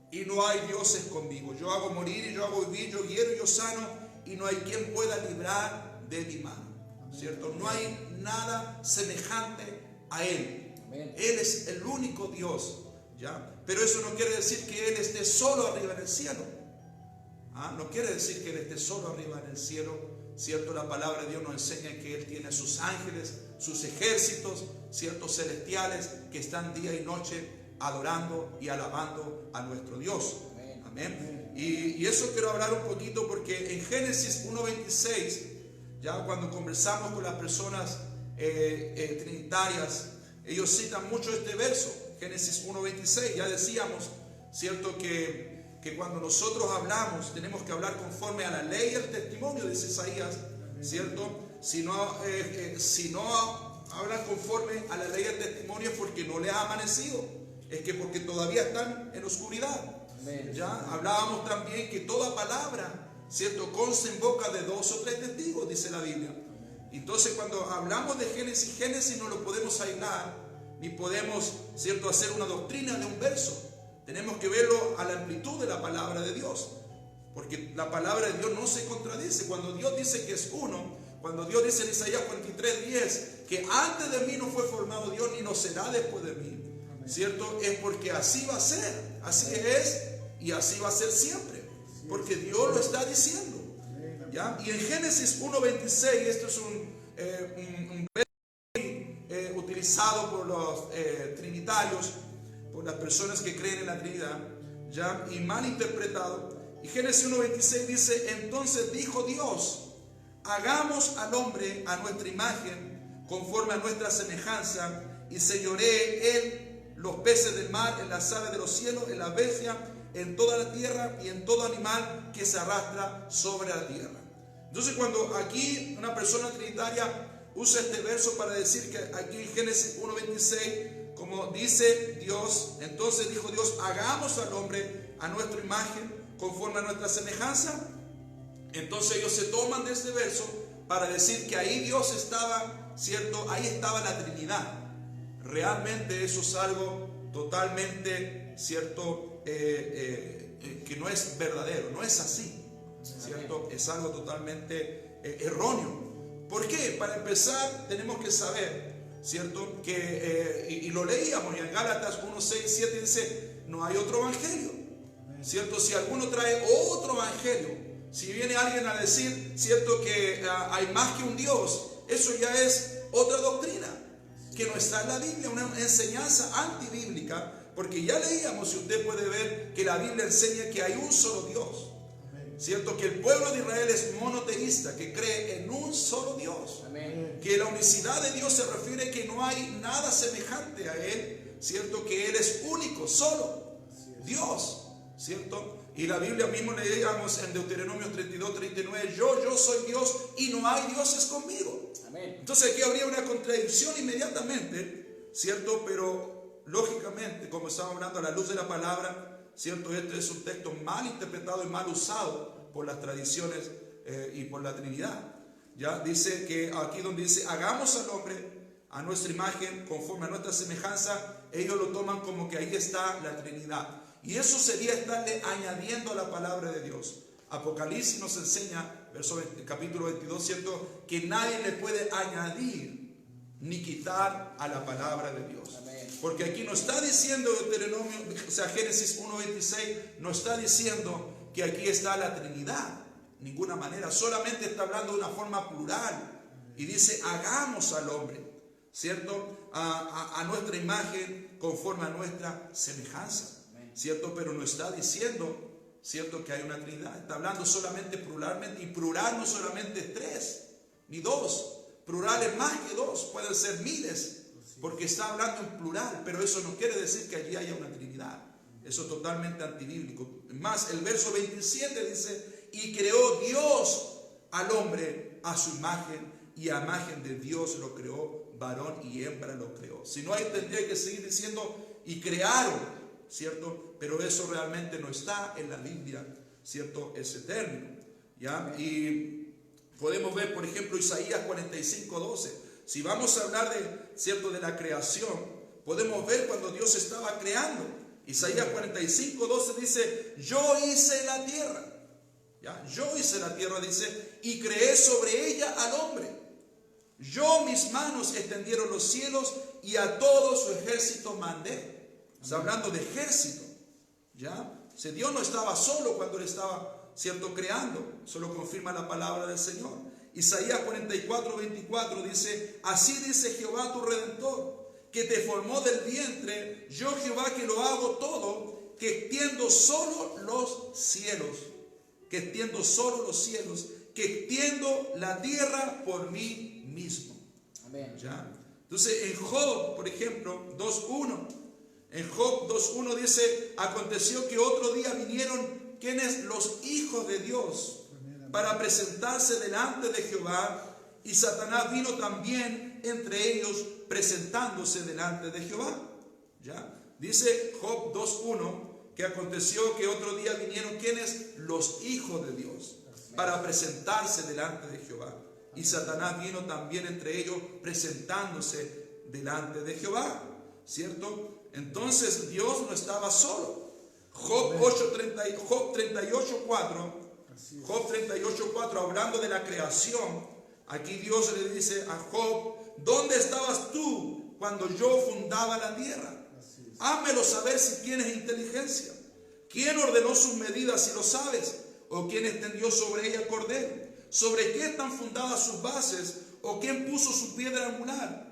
y no hay dioses conmigo. Yo hago morir y yo hago vivir, yo hiero y yo sano, y no hay quien pueda librar de mi mano. ¿Cierto? No hay nada semejante a Él. Amén. Él es el único Dios. ¿Ya? Pero eso no quiere decir que Él esté solo arriba en el cielo. No quiere decir que Él esté solo arriba en el cielo. ¿Cierto? La palabra de Dios nos enseña que Él tiene sus ángeles, sus ejércitos, ciertos celestiales, que están día y noche adorando y alabando a nuestro Dios. Amén. Y eso quiero hablar un poquito, porque en Génesis 1:26, ya cuando conversamos con las personas trinitarias, ellos citan mucho este verso, Génesis 1:26. Ya decíamos, ¿cierto? Que cuando nosotros hablamos, tenemos que hablar conforme a la ley y el testimonio, dice Isaías, ¿cierto? Si no hablan conforme a la ley y el testimonio, es porque no les ha amanecido, es que porque todavía están en oscuridad. Amén. Ya hablábamos también que toda palabra, ¿cierto?, consta en boca de 2 o 3 testigos, dice la Biblia. Entonces, cuando hablamos de Génesis no lo podemos aislar, ni podemos, ¿cierto?, hacer una doctrina de un verso. Tenemos que verlo a la amplitud de la palabra de Dios, porque la palabra de Dios no se contradice. Cuando Dios dice que es uno, cuando Dios dice en Isaías 43:10 que antes de mí no fue formado Dios, ni lo será después de mí, ¿cierto? Es porque así va a ser, así es, y así va a ser siempre, porque Dios lo está diciendo, ¿ya? Y en Génesis 1:26, esto es un verso utilizado por los trinitarios, por las personas que creen en la Trinidad, ¿ya? Y mal interpretado. Y Génesis 1:26 dice: entonces dijo Dios, hagamos al hombre a nuestra imagen, conforme a nuestra semejanza, y señoree él los peces del mar, en las aves de los cielos, en las bestias, en toda la tierra y en todo animal que se arrastra sobre la tierra. Entonces, cuando aquí una persona trinitaria usa este verso para decir que aquí en Génesis 1:26, como dice Dios, entonces dijo Dios, hagamos al hombre a nuestra imagen, conforme a nuestra semejanza. Entonces ellos se toman de este verso para decir que ahí Dios estaba, ¿cierto? Ahí estaba la Trinidad. Realmente eso es algo totalmente, ¿cierto? Que no es verdadero, no es así, ¿cierto? Es algo totalmente erróneo. ¿Por qué? Para empezar tenemos que saber, ¿cierto? Que, y lo leíamos, y en Gálatas 1:6-7 dice, no hay otro evangelio, ¿cierto? Si alguno trae otro evangelio, si viene alguien a decir, ¿cierto?, que hay más que un Dios, eso ya es otra doctrina que no está en la Biblia, una enseñanza antibíblica, porque ya leíamos, si usted puede ver, que la Biblia enseña que hay un solo Dios, ¿cierto? Que el pueblo de Israel es monoteísta, que cree en un solo Dios. Amén. Que la unicidad de Dios se refiere que no hay nada semejante a Él, ¿cierto? Que Él es único, solo Dios, ¿cierto? Y la Biblia mismo leíamos en Deuteronomio 32:39, yo soy Dios y no hay dioses conmigo. Amén. Entonces aquí habría una contradicción inmediatamente, ¿cierto? Pero lógicamente, como estamos hablando a la luz de la palabra, ¿cierto? Este es un texto mal interpretado y mal usado por las tradiciones y por la Trinidad. Ya dice que aquí donde dice hagamos al hombre a nuestra imagen, conforme a nuestra semejanza, ellos lo toman como que ahí está la Trinidad. Y eso sería estarle añadiendo a la palabra de Dios. Apocalipsis nos enseña, capítulo 22, ¿cierto?, que nadie le puede añadir ni quitar a la palabra de Dios. Amén. Porque aquí no está diciendo Deuteronomio, o sea, Génesis 1:26, no está diciendo que aquí está la Trinidad, ninguna manera, solamente está hablando de una forma plural y dice hagamos al hombre, ¿cierto?, a nuestra imagen, conforme a nuestra semejanza, ¿cierto? Pero no está diciendo, ¿cierto?, que hay una Trinidad, está hablando solamente pluralmente, y plural no solamente es 3 ni 2, plural es más que 2, pueden ser miles, porque está hablando en plural, pero eso no quiere decir que allí haya una Trinidad. Eso es totalmente antibíblico. Más, el verso 27 dice, y creó Dios al hombre a su imagen, y a imagen de Dios lo creó, varón y hembra lo creó. Si no, ahí tendría que seguir diciendo, y crearon, ¿cierto? Pero eso realmente no está en la Biblia, ¿cierto?, ese término, ¿ya? Y podemos ver, por ejemplo, Isaías 45:12. Si vamos a hablar ¿cierto?, de la creación, podemos ver cuando Dios estaba creando. Isaías 45:12 dice, yo hice la tierra, ¿ya? Yo hice la tierra, dice, y creé sobre ella al hombre. Yo, mis manos extendieron los cielos y a todo su ejército mandé. Está hablando de ejército, ¿ya? O sea, Dios no estaba solo cuando Él estaba, ¿cierto?, creando. Eso lo confirma la palabra del Señor. Isaías 44:24 dice, así dice Jehová tu Redentor, que te formó del vientre, yo Jehová que lo hago todo, que extiendo solo los cielos, que extiendo solo los cielos, que extiendo la tierra por mí mismo. Amén. ¿Ya? Entonces en Job, por ejemplo, 2:1, en Job 2:1 dice, aconteció que otro día vinieron quienes, los hijos de Dios, para presentarse delante de Jehová, y Satanás vino también entre ellos presentándose delante de Jehová. ¿Ya? Dice Job 2:1 que aconteció que otro día vinieron quienes, los hijos de Dios, para presentarse delante de Jehová, y Satanás vino también entre ellos presentándose delante de Jehová, ¿cierto? Entonces Dios no estaba solo. Job 38:4, hablando de la creación, aquí Dios le dice a Job, ¿dónde estabas tú cuando yo fundaba la tierra? Házmelo saber si tienes inteligencia. ¿Quién ordenó sus medidas si lo sabes? ¿O quién extendió sobre ella cordel? ¿Sobre qué están fundadas sus bases? ¿O quién puso su piedra angular?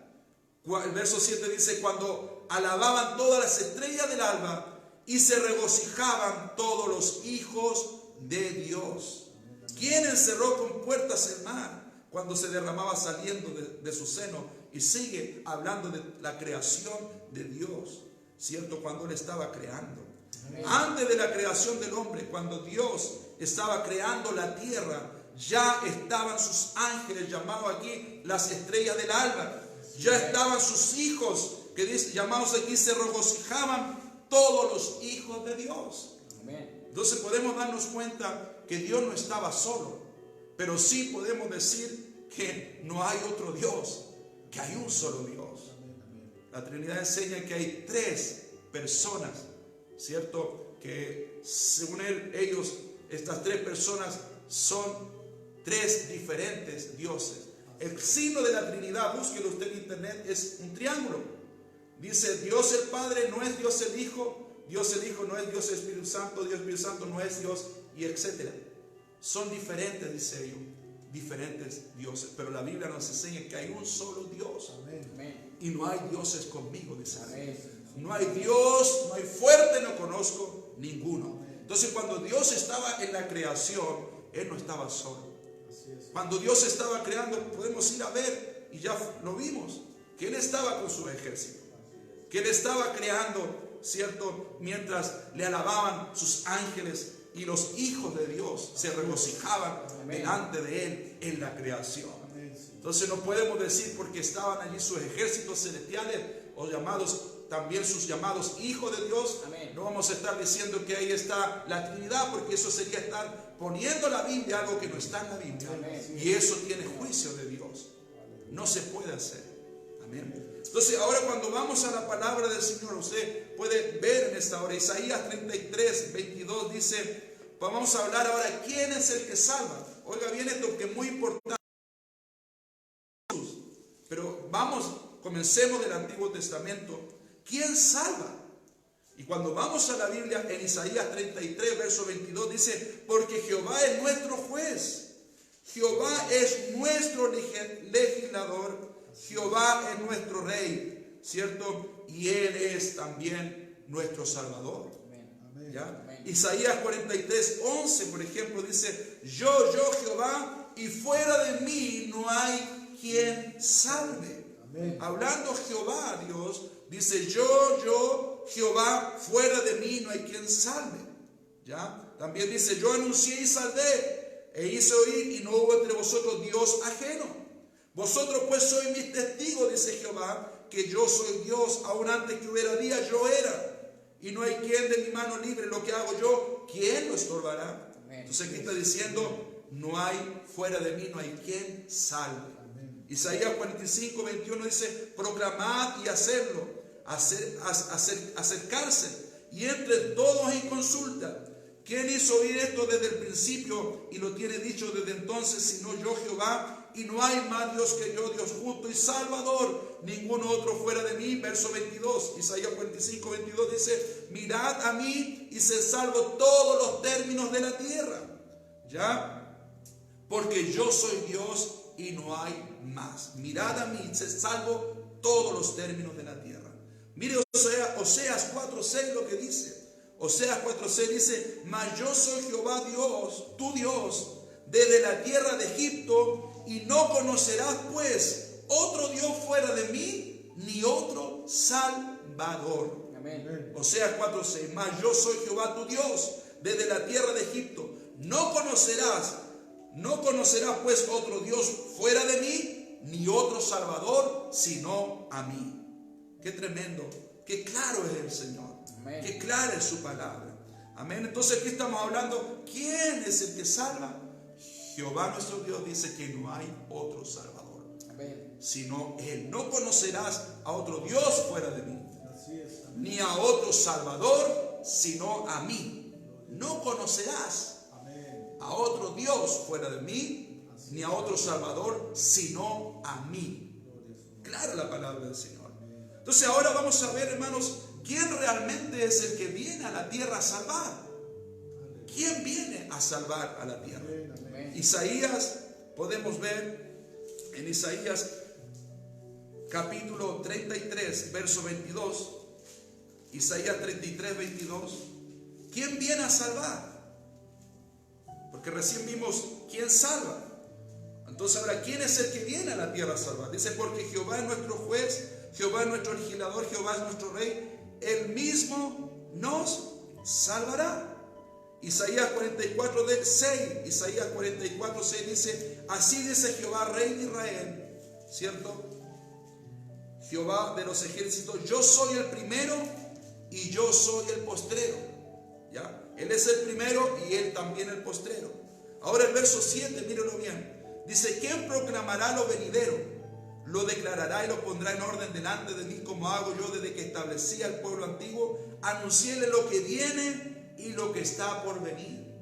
El verso 7 dice, cuando alababan todas las estrellas del alba y se regocijaban todos los hijos de Dios. ¿Quién encerró con puertas el mar cuando se derramaba saliendo de su seno? Y sigue hablando de la creación de Dios, ¿cierto? Cuando Él estaba creando. Amén. Antes de la creación del hombre, cuando Dios estaba creando la tierra, ya estaban sus ángeles, llamados aquí las estrellas del alba. Ya estaban sus hijos, que dice, llamados aquí, se regocijaban todos los hijos de Dios. Amén. Entonces podemos darnos cuenta que Dios no estaba solo, pero sí podemos decir que no hay otro Dios, que hay un solo Dios. La Trinidad enseña que hay 3 personas, ¿cierto? Que según ellos, estas 3 personas son 3 diferentes dioses. El signo de la Trinidad, búsquelo usted en internet, es un triángulo. Dice Dios el Padre no es Dios el Hijo, Dios el Hijo no es Dios el Espíritu Santo, Dios el Espíritu Santo no es Dios, y etcétera. Son diferentes, dice ellos, diferentes dioses, pero la Biblia nos enseña que hay un solo Dios. Amén. Y no hay dioses conmigo, dice. Amén. No hay Dios, no hay fuerte, no conozco ninguno. Amén. Entonces cuando Dios estaba en la creación, Él no estaba solo. Cuando Dios estaba creando, podemos ir a ver, y ya lo vimos, que Él estaba con su ejército, que Él estaba creando, ¿cierto? Mientras le alababan sus ángeles y los hijos de Dios se regocijaban delante de Él en la creación. Entonces no podemos decir porque estaban allí sus ejércitos celestiales o llamados también sus llamados hijos de Dios. No vamos a estar diciendo que ahí está la Trinidad, porque eso sería estar poniendo la Biblia algo que no está en la Biblia. Amén. Y eso tiene juicio de Dios. No se puede hacer. Amén. Entonces ahora cuando vamos a la palabra del Señor, usted puede ver en esta hora, Isaías 33, 22 dice, vamos a hablar ahora, ¿quién es el que salva? Oiga bien esto que es muy importante. Pero comencemos del Antiguo Testamento. ¿Quién salva? Y cuando vamos a la Biblia, en Isaías 33, verso 22, dice, porque Jehová es nuestro juez, Jehová es nuestro legislador, Jehová es nuestro rey, ¿cierto? Y Él es también nuestro Salvador. Amén. ¿Ya? Amén. Isaías 43, 11, por ejemplo, dice, yo Jehová, y fuera de mí no hay quien salve. Amén. Hablando Jehová, Dios, dice, yo Jehová, fuera de mí no hay quien salve. ¿Ya? También dice, yo anuncié y salvé, e hice oír, y no hubo entre vosotros Dios ajeno. Vosotros pues sois mis testigos, dice Jehová, que yo soy Dios, aún antes que hubiera día yo era, y no hay quien de mi mano libre. Lo que hago yo, ¿quién lo estorbará? Amén. Entonces aquí está diciendo, no hay, fuera de mí no hay quien salve. Amén. Isaías 45, 21 dice, proclamad y hacerlo, acercarse, y entre todos en consulta. ¿Quién hizo oír esto desde el principio y lo tiene dicho desde entonces, sino yo Jehová? Y no hay más Dios que yo, Dios justo y salvador, ninguno otro fuera de mí. Verso 22, Isaías 45, 22 dice, mirad a mí y sed salvos todos los términos de la tierra. ¿Ya? Porque yo soy Dios y no hay más. Mirad a mí y sed salvos todos los términos de la tierra. Mire Oseas 4:6 lo que dice. Oseas 4:6 dice, mas yo soy Jehová Dios, tu Dios, desde la tierra de Egipto, y no conocerás pues otro Dios fuera de mí, ni otro Salvador. Amén. Oseas 4:6, mas yo soy Jehová tu Dios, desde la tierra de Egipto, no conocerás pues otro Dios fuera de mí, ni otro Salvador, sino a mí. Qué tremendo, qué claro es el Señor. Amén. Qué clara es su palabra. Amén. Entonces aquí estamos hablando, ¿quién es el que salva? Jehová nuestro Dios dice que no hay otro Salvador, Amén. sino Él. No conocerás a otro Dios fuera de mí, Así es. Amén. ni a otro Salvador, sino a mí. No conocerás Amén. a otro Dios fuera de mí, ni a otro Salvador, sino a mí. Clara la palabra del Señor. Entonces ahora vamos a ver, hermanos, ¿quién realmente es el que viene a la tierra a salvar? ¿Quién viene a salvar a la tierra? Amén. Isaías, podemos ver en Isaías capítulo 33, verso 22. Isaías 33, 22. ¿Quién viene a salvar? Porque recién vimos quién salva. Entonces ahora, ¿quién es el que viene a la tierra a salvar? Dice, porque Jehová es nuestro juez, Jehová es nuestro legislador, Jehová es nuestro rey, Él mismo nos salvará. Isaías 44, 6, Isaías 44, 6 dice, así dice Jehová, rey de Israel, ¿cierto? Jehová de los ejércitos, yo soy el primero y yo soy el postrero. ¿Ya? Él es el primero y Él también el postrero. Ahora el verso 7, mírenlo bien. Dice, ¿quién proclamará lo venidero? Lo declarará y lo pondrá en orden delante de mí, como hago yo desde que establecí al pueblo antiguo. Anunciéle lo que viene y lo que está por venir.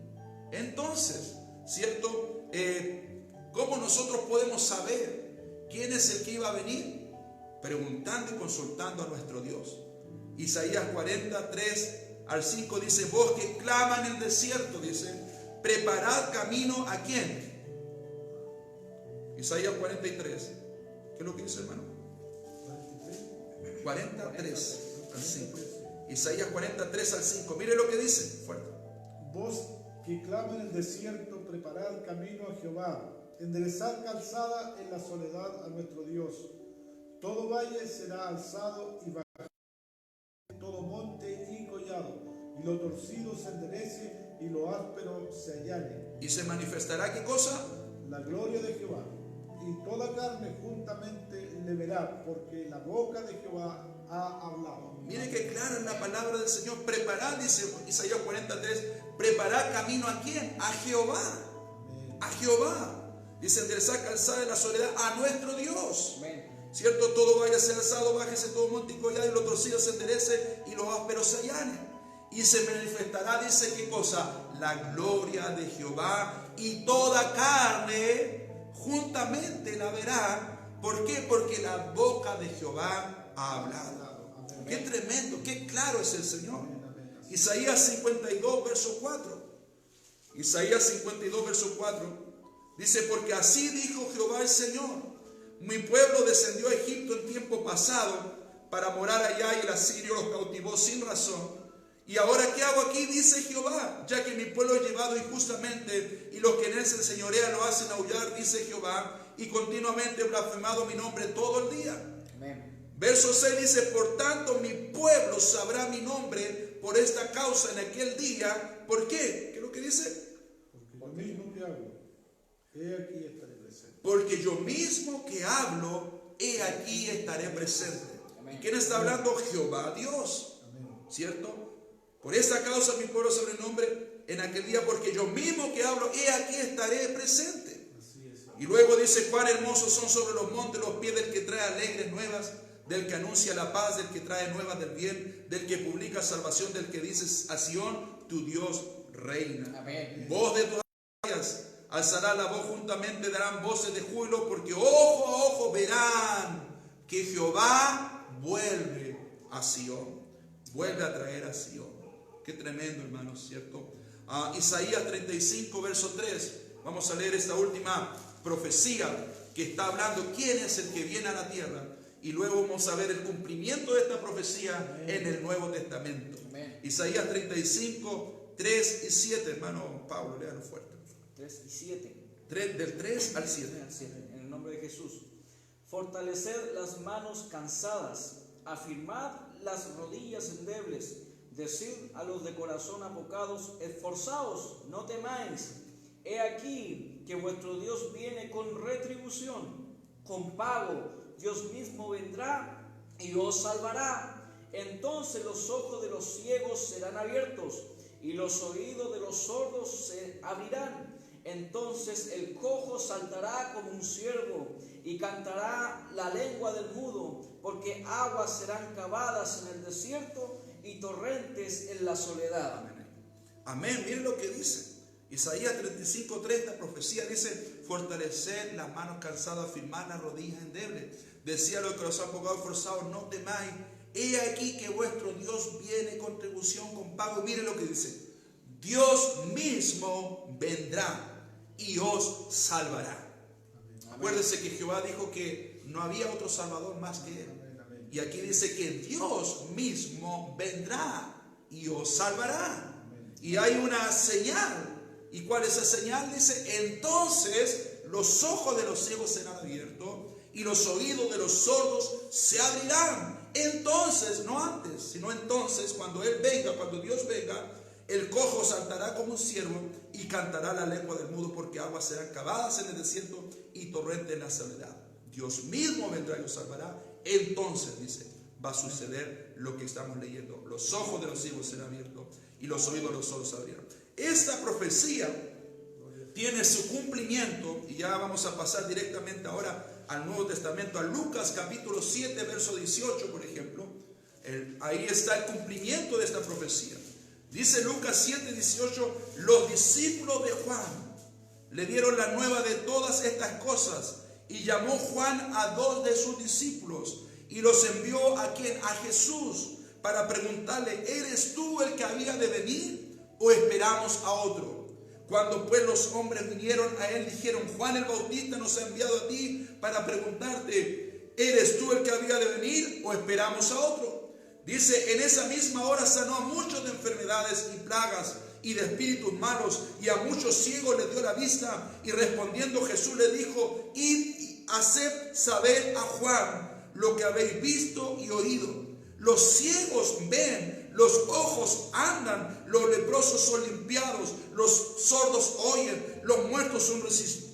Entonces, ¿cierto? ¿Cómo nosotros podemos saber quién es el que iba a venir? Preguntando y consultando a nuestro Dios. Isaías 43 al 5 dice, vos que clama en el desierto, dice, preparad camino ¿a quién? Isaías 43. ¿Qué es lo que dice, hermano? 43 al 5. Isaías 43 al 5. Mire lo que dice. Fuerte. Vos que clama en el desierto, preparad camino a Jehová, enderezad calzada en la soledad a nuestro Dios. Todo valle será alzado y bajado, todo monte y collado, y lo torcido se enderece y lo áspero se allane. ¿Y se manifestará qué cosa? La gloria de Jehová, y toda carne juntamente le verá, porque la boca de Jehová ha hablado. Mire que clara es la palabra del Señor. Preparad, dice Isaías 43, preparar camino ¿a quién? A Jehová. A Jehová. Dice, enderezar calzada en la soledad a nuestro Dios. Amén. ¿Cierto? Todo vaya a ser alzado, bájese todo monte y collado, y lo torcido se enderece y los ásperos se allanen. Y se manifestará, dice, ¿qué cosa? La gloria de Jehová, y toda carne juntamente la verá. ¿Por qué? Porque la boca de Jehová ha hablado. Qué tremendo, qué claro es el Señor. Isaías 52, verso 4. Isaías 52, verso 4. Dice, porque así dijo Jehová el Señor. Mi pueblo descendió a Egipto en tiempo pasado para morar allá, y el asirio los cautivó sin razón. Y ahora, ¿qué hago aquí? Dice Jehová, ya que mi pueblo es llevado injustamente, y los que en él se enseñorean lo hacen aullar, dice Jehová, y continuamente he blasfemado mi nombre todo el día. Amén. Verso 6 dice, por tanto mi pueblo sabrá mi nombre por esta causa en aquel día. ¿Por qué? ¿Qué es lo que dice? Porque yo mismo que hago, he aquí estaré presente. Porque yo mismo que hablo, he aquí estaré presente. Amén. ¿Y quién está hablando? Jehová Dios. Amén. ¿Cierto? Por esta causa mi pueblo sabrá mi nombre en aquel día, porque yo mismo que hablo, he aquí estaré presente. Así es. Y luego dice, cuán hermosos son sobre los montes los pies del que trae alegres nuevas, del que anuncia la paz, del que trae nuevas del bien, del que publica salvación, del que dice a Sión, tu Dios reina. Amén. Voz de tus alabanzas, alzará la voz juntamente, darán voces de júbilo, porque ojo a ojo verán que Jehová vuelve a Sión, vuelve a traer a Sión. Qué tremendo, hermanos, ¿cierto? Isaías 35, verso 3. Vamos a leer esta última profecía que está hablando quién es el que viene a la tierra. Y luego vamos a ver el cumplimiento de esta profecía en el Nuevo Testamento. Amén. Isaías 35, 3 y 7, hermano Pablo, léalo fuerte. 3 y 7. Del 3 al 7. En el nombre de Jesús. Fortaleced las manos cansadas, afirmad las rodillas endebles, decid a los de corazón apocados, esforzaos, no temáis. He aquí que vuestro Dios viene con retribución, con pago. Dios mismo vendrá y os salvará. Entonces los ojos de los ciegos serán abiertos y los oídos de los sordos se abrirán. Entonces el cojo saltará como un ciervo y cantará la lengua del mudo, porque aguas serán cavadas en el desierto y torrentes en la soledad. Amén. Amén. Miren lo que dice Isaías 35:3. Esta profecía dice: fortalecer las manos cansadas, afirmar las rodillas endebles. Decía los corazones apocados, forzados, no temáis. He aquí que vuestro Dios viene con tribución, con pago. Miren lo que dice: Dios mismo vendrá y os salvará. Amén. Acuérdense que Jehová dijo que no había otro salvador más que él. Amén. Y aquí dice que Dios mismo vendrá y os salvará. Amén. Y hay una señal. ¿Y cuál es esa señal? Dice: entonces los ojos de los ciegos serán abiertos y los oídos de los sordos se abrirán. Entonces, no antes, sino entonces, cuando Él venga, cuando Dios venga, el cojo saltará como un ciervo y cantará la lengua del mudo, porque aguas serán cavadas en el desierto y torrente en la soledad. Dios mismo vendrá y os salvará. Entonces, dice, va a suceder lo que estamos leyendo. Los ojos de los ciegos serán abiertos y los oídos de los sordos se abrirán. Esta profecía tiene su cumplimiento, y ya vamos a pasar directamente ahora al Nuevo Testamento, a Lucas capítulo 7, verso 18, por ejemplo. Ahí está el cumplimiento de esta profecía. Dice Lucas 7, 18: los discípulos de Juan le dieron la nueva de todas estas cosas, y llamó Juan a 2 de sus discípulos y los envió a quien, a Jesús, para preguntarle: ¿eres tú el que había de venir o esperamos a otro? Cuando pues los hombres vinieron a él, dijeron: Juan el Bautista nos ha enviado a ti para preguntarte: ¿eres tú el que había de venir o esperamos a otro? Dice: en esa misma hora sanó a muchos de enfermedades y plagas y de espíritus malos, y a muchos ciegos les dio la vista. Y respondiendo Jesús le dijo: id y haced saber a Juan lo que habéis visto y oído. Los ciegos ven, los ojos andan, los leprosos son limpiados, los sordos oyen, los muertos son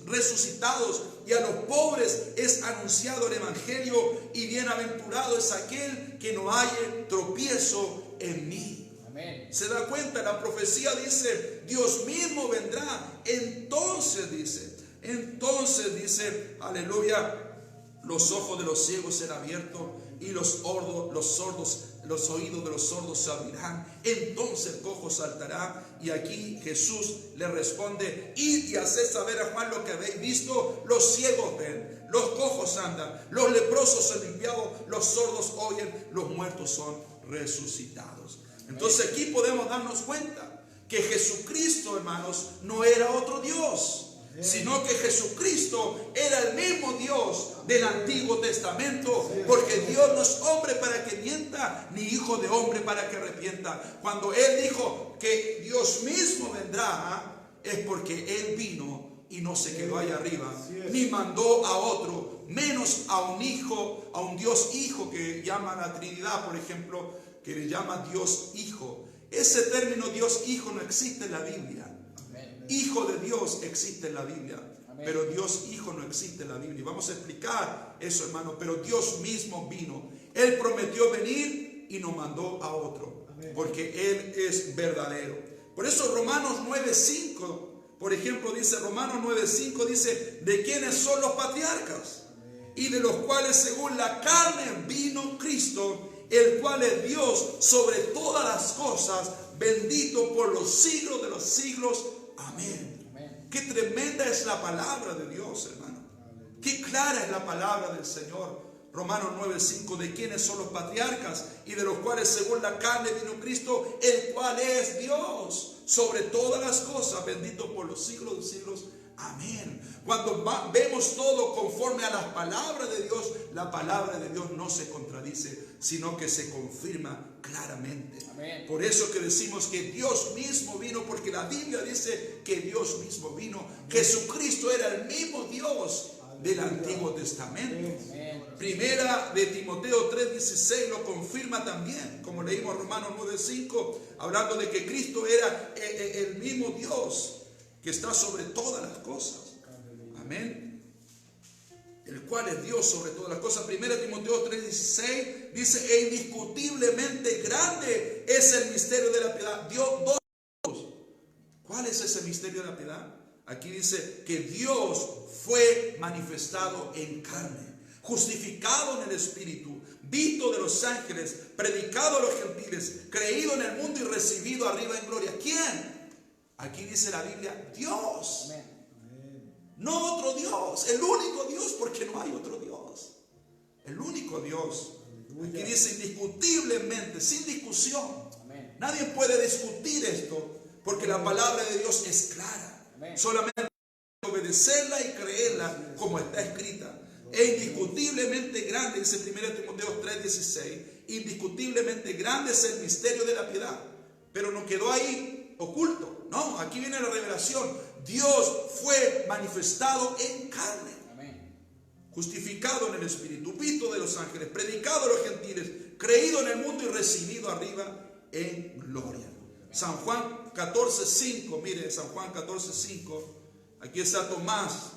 resucitados, y a los pobres es anunciado el evangelio, y bienaventurado es aquel que no halle tropiezo en mí. Amén. Amén. Se da cuenta, la profecía dice, Dios mismo vendrá. Entonces dice, aleluya, los ojos de los ciegos serán abiertos y los oídos de los sordos se abrirán. Entonces el cojo saltará. Y aquí Jesús le responde: id y haced saber a Juan lo que habéis visto. Los ciegos ven, los cojos andan, los leprosos son limpiados, los sordos oyen, los muertos son resucitados. Entonces aquí podemos darnos cuenta que Jesucristo, hermanos, no era otro Dios, sino que Jesucristo era el mismo Dios del Antiguo Testamento, porque Dios no es hombre para que mienta, ni hijo de hombre para que arrepienta. Cuando Él dijo que Dios mismo vendrá, es porque Él vino y no se quedó allá arriba, ni mandó a otro, menos a un hijo, a un Dios Hijo que llama a la Trinidad, por ejemplo, que le llama Dios Hijo. Ese término Dios Hijo no existe en la Biblia. Hijo de Dios existe en la Biblia, pero Dios Hijo no existe en la Biblia. Y vamos a explicar eso, hermano. Pero Dios mismo vino. Él prometió venir y nos mandó a otro, porque Él es verdadero. Por eso Romanos 9:5, por ejemplo, dice, Romanos 9:5 dice, de quienes son los patriarcas y de los cuales según la carne vino Cristo, el cual es Dios sobre todas las cosas, bendito por los siglos de los siglos. Amén. Amén. Qué tremenda es la palabra de Dios, hermano. Qué clara es la palabra del Señor. Romanos 9:5, de quienes son los patriarcas y de los cuales según la carne vino Cristo, el cual es Dios sobre todas las cosas, bendito por los siglos de siglos. Amén. Cuando vemos todo conforme a las palabras de Dios, la palabra de Dios no se contradice, sino que se confirma claramente. Amén. Por eso que decimos que Dios mismo vino, porque la Biblia dice que Dios mismo vino. Amén. Jesucristo era el mismo Dios del Antiguo Testamento. Amén. Primera de Timoteo 3:16 lo confirma también, como leímos Romanos 9:5, hablando de que Cristo era el mismo Dios que está sobre todas las cosas. Amén. El cual es Dios sobre todas las cosas. Primera Timoteo 3:16 dice, e indiscutiblemente grande es el misterio de la piedad. Dios, ¿cuál es ese misterio de la piedad? Aquí dice que Dios fue manifestado en carne, justificado en el Espíritu, visto de los ángeles, predicado a los gentiles, creído en el mundo y recibido arriba en gloria. ¿Quién? Aquí dice la Biblia, Dios. Amén. No otro Dios, el único Dios, porque no hay otro Dios. El único Dios. Aquí dice indiscutiblemente, sin discusión. Amén. Nadie puede discutir esto, porque la palabra de Dios es clara. Amén. Solamente obedecerla y creerla como está escrita. E indiscutiblemente grande, dice 1 Timoteo 3:16, indiscutiblemente grande es el misterio de la piedad. Pero no quedó ahí oculto. No, aquí viene la revelación. Dios fue manifestado en carne. Amén. Justificado en el Espíritu, visto de los ángeles, predicado a los gentiles, creído en el mundo y recibido arriba en gloria. Amén. San Juan 14:5, mire, San Juan 14:5, aquí está Tomás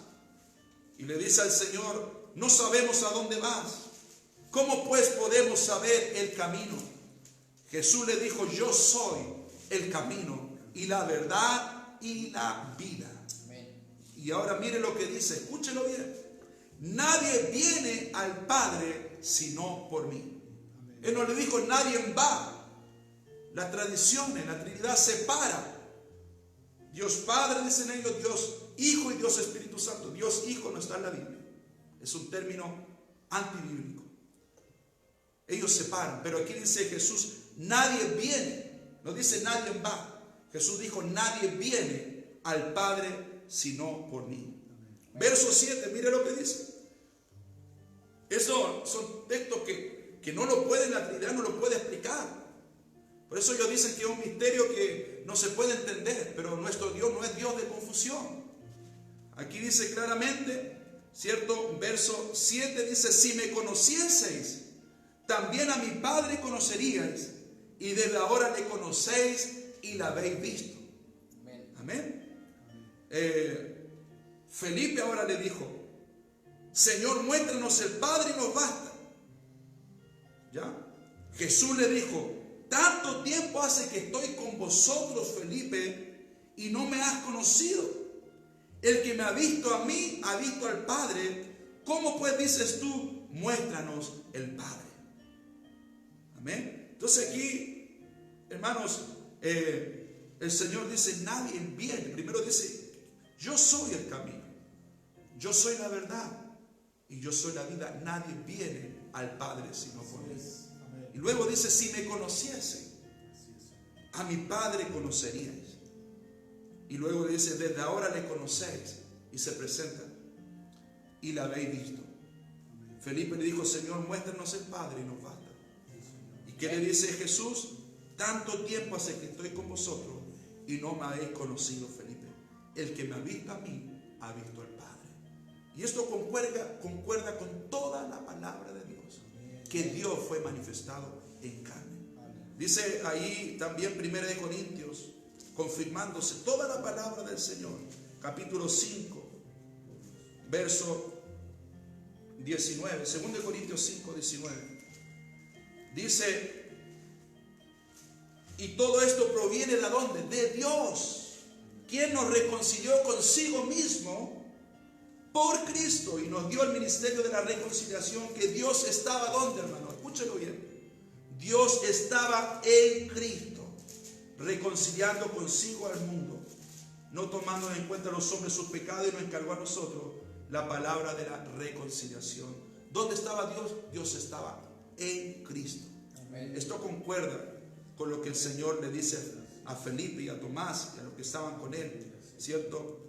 y le dice al Señor, no sabemos a dónde vas, ¿cómo pues podemos saber el camino? Jesús le dijo, yo soy el camino y la verdad y la vida. Amén. Y ahora mire lo que dice, escúchelo bien. Nadie viene al Padre sino por mí. Amén. Él no le dijo nadie va. Las tradiciones, la Trinidad separa. Dios Padre, dicen ellos, Dios Hijo y Dios Espíritu Santo. Dios Hijo no está en la Biblia. Es un término antibíblico. Ellos separan, pero aquí dice Jesús, nadie viene. No dice nadie va. Jesús dijo, nadie viene al Padre sino por mí. Verso 7, mire lo que dice. Esos son textos que no lo puede, la Trinidad no lo puede explicar. Por eso ellos dicen que es un misterio que no se puede entender, pero nuestro Dios no es Dios de confusión. Aquí dice claramente, ¿cierto? Verso 7 dice, si me conocieseis, también a mi Padre conoceríais, y desde ahora le conocéis y la habéis visto. Amén. Felipe ahora le dijo, Señor, muéstranos el Padre y nos basta. ¿Ya? Jesús le dijo, tanto tiempo hace que estoy con vosotros, Felipe, y no me has conocido. El que me ha visto a mí, ha visto al Padre. ¿Cómo pues dices tú, muéstranos el Padre? Amén. Entonces aquí, hermanos, el Señor dice, nadie viene. Primero dice, yo soy el camino, yo soy la verdad y yo soy la vida. Nadie viene al Padre sino por mí. Y luego dice, si me conociesen, a mi Padre conoceríais. Y luego dice, desde ahora le conocéis. Y se presenta y la habéis visto. Felipe le dijo, Señor, muéstranos el Padre y nos basta. ¿Y qué le dice Jesús? Tanto tiempo hace que estoy con vosotros y no me habéis conocido, Felipe. El que me ha visto a mí, ha visto al Padre. Y esto concuerda con toda la palabra de Dios, que Dios fue manifestado en carne. Dice ahí también 1 Corintios, confirmándose toda la palabra del Señor, capítulo 5, verso 19, 2 Corintios 5, 19. Dice, y todo esto proviene de ¿dónde? De Dios, quien nos reconcilió consigo mismo por Cristo y nos dio el ministerio de la reconciliación. Que Dios estaba ¿dónde, hermano? Escúchelo bien. Dios estaba en Cristo, reconciliando consigo al mundo, no tomando en cuenta a los hombres sus pecados, y nos encargó a nosotros la palabra de la reconciliación. ¿Dónde estaba Dios? Dios estaba en Cristo. Amén. Esto concuerda con lo que el Señor le dice a Felipe y a Tomás y a los que estaban con él, ¿cierto?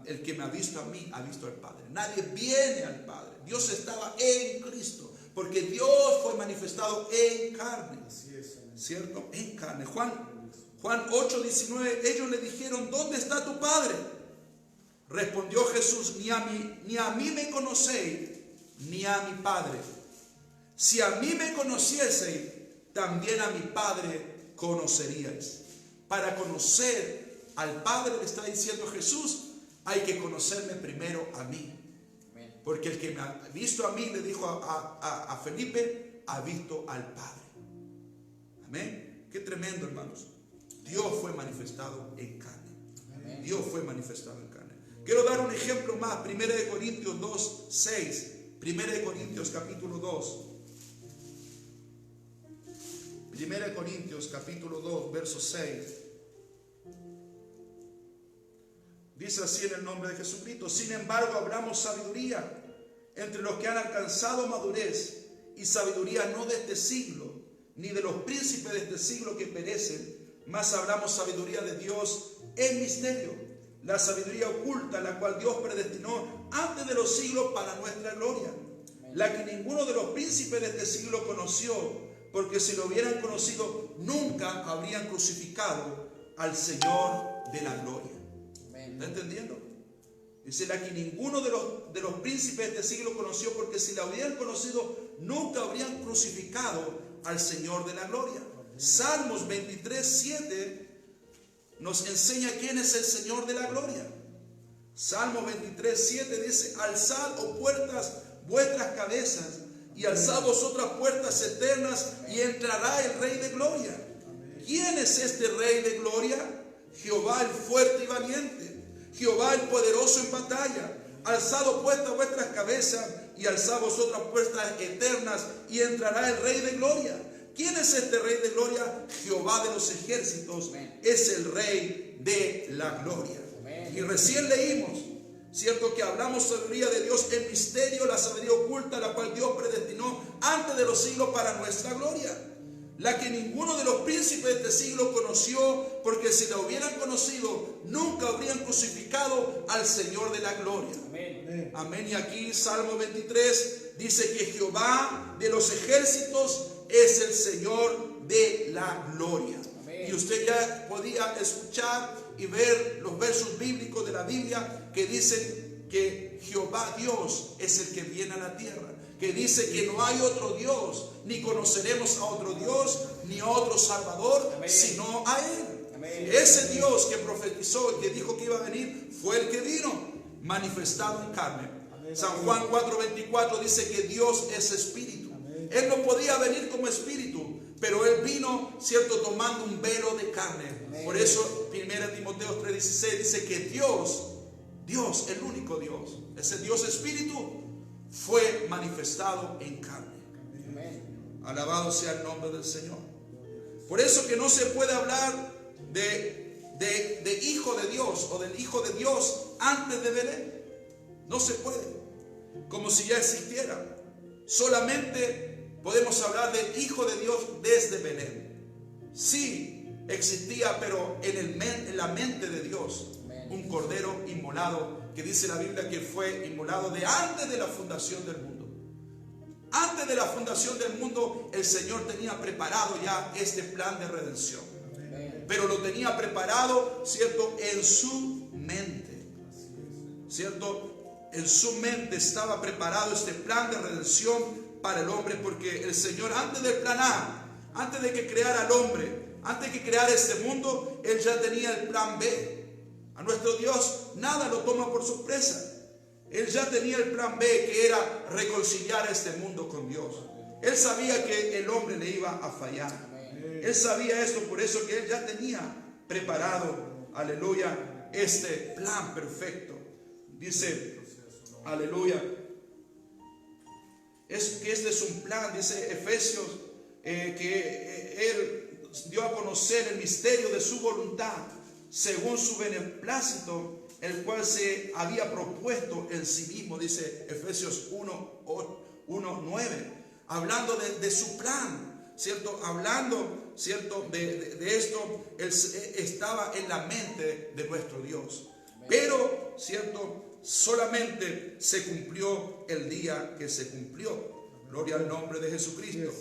El que me ha visto a mí, ha visto al Padre. Nadie viene al Padre. Dios estaba en Cristo, porque Dios fue manifestado en carne, ¿cierto? En carne. Juan 8, 19, ellos le dijeron, ¿dónde está tu Padre? Respondió Jesús, ni a mí me conocéis, ni a mi Padre. Si a mí me conocieseis, también a mi Padre conoceríais. Para conocer al Padre, le está diciendo Jesús, hay que conocerme primero a mí. Porque el que me ha visto a mí, le dijo a Felipe, ha visto al Padre. Amén. Qué tremendo, hermanos. Dios fue manifestado en carne. Amén. Dios fue manifestado en carne. Quiero dar un ejemplo más. 1 Corintios 2, 6. 1 Corintios capítulo 2. 1 Corintios capítulo 2, verso 6. Dice así en el nombre de Jesucristo: sin embargo, hablamos sabiduría entre los que han alcanzado madurez, y sabiduría no de este siglo, ni de los príncipes de este siglo que perecen, mas hablamos sabiduría de Dios en misterio, la sabiduría oculta, la cual Dios predestinó antes de los siglos para nuestra gloria, la que ninguno de los príncipes de este siglo conoció, porque si lo hubieran conocido, nunca habrían crucificado al Señor de la gloria. ¿Está entendiendo? Dice, la que ninguno de los príncipes de este siglo conoció, porque si la hubieran conocido, nunca habrían crucificado al Señor de la gloria. Salmos 23, 7 nos enseña quién es el Señor de la gloria. Salmos 23, 7 dice: alzad, oh puertas, vuestras cabezas, y alzad vosotras puertas eternas, y entrará el Rey de gloria. ¿Quién es este Rey de gloria? Jehová el fuerte y valiente, Jehová el poderoso en batalla. Alzad puestas vuestras cabezas, y alzad vosotras puertas eternas, y entrará el Rey de gloria. ¿Quién es este Rey de gloria? Jehová de los ejércitos. Amén. Es el Rey de la gloria. Amén. Y recién leímos, cierto, que hablamos sabiduría de Dios en misterio, la sabiduría oculta, la cual Dios predestinó antes de los siglos para nuestra gloria, la que ninguno de los príncipes de este siglo conoció, porque si la hubieran conocido, nunca habrían crucificado al Señor de la gloria. Amén. Amén. Y aquí Salmo 23 dice que Jehová de los ejércitos es el Señor de la gloria. Amén. Y usted ya podía escuchar y ver los versos bíblicos de la Biblia que dicen que Jehová Dios es el que viene a la tierra, que dice que no hay otro Dios, ni conoceremos a otro Dios, ni a otro Salvador, amén, sino a Él. Amén. Ese Dios que profetizó y que dijo que iba a venir, fue el que vino, manifestado en carne. Amén. San Juan 4:24 dice que Dios es espíritu. Amén. Él no podía venir como espíritu, Pero Él vino, ¿cierto?, tomando un velo de carne. Amén. Por eso 1 Timoteo 3:16 dice que Dios, el único Dios, ese Dios Espíritu, fue manifestado en carne. Amén. Alabado sea el nombre del Señor. Por eso que no se puede hablar de hijo de Dios o del Hijo de Dios antes de Belén. No se puede, como si ya existiera. Solamente podemos hablar del Hijo de Dios desde Belén. Sí existía, pero en la mente de Dios, un cordero inmolado, que dice la Biblia que fue inmolado de antes de la fundación del mundo. Antes de la fundación del mundo, el Señor tenía preparado ya este plan de redención. Pero lo tenía preparado, ¿cierto?, en su mente. ¿Cierto? En su mente estaba preparado este plan de redención para el hombre, porque el Señor, antes del plan A, antes de que creara al hombre, antes de que creara este mundo, Él ya tenía el plan B. A nuestro Dios nada lo toma por sorpresa. Él ya tenía el plan B, que era reconciliar a este mundo con Dios. Él sabía que el hombre le iba a fallar. Él sabía esto, por eso que Él ya tenía preparado, aleluya, este plan perfecto. Dice, aleluya, que este es un plan, dice Efesios, que Él dio a conocer el misterio de su voluntad, según su beneplácito, el cual se había propuesto en sí mismo, dice Efesios 1:9, hablando de su plan, ¿cierto? Hablando, ¿cierto?, de esto. Él estaba en la mente de nuestro Dios. Pero, ¿cierto?, solamente se cumplió el día que se cumplió. Gloria al nombre de Jesucristo.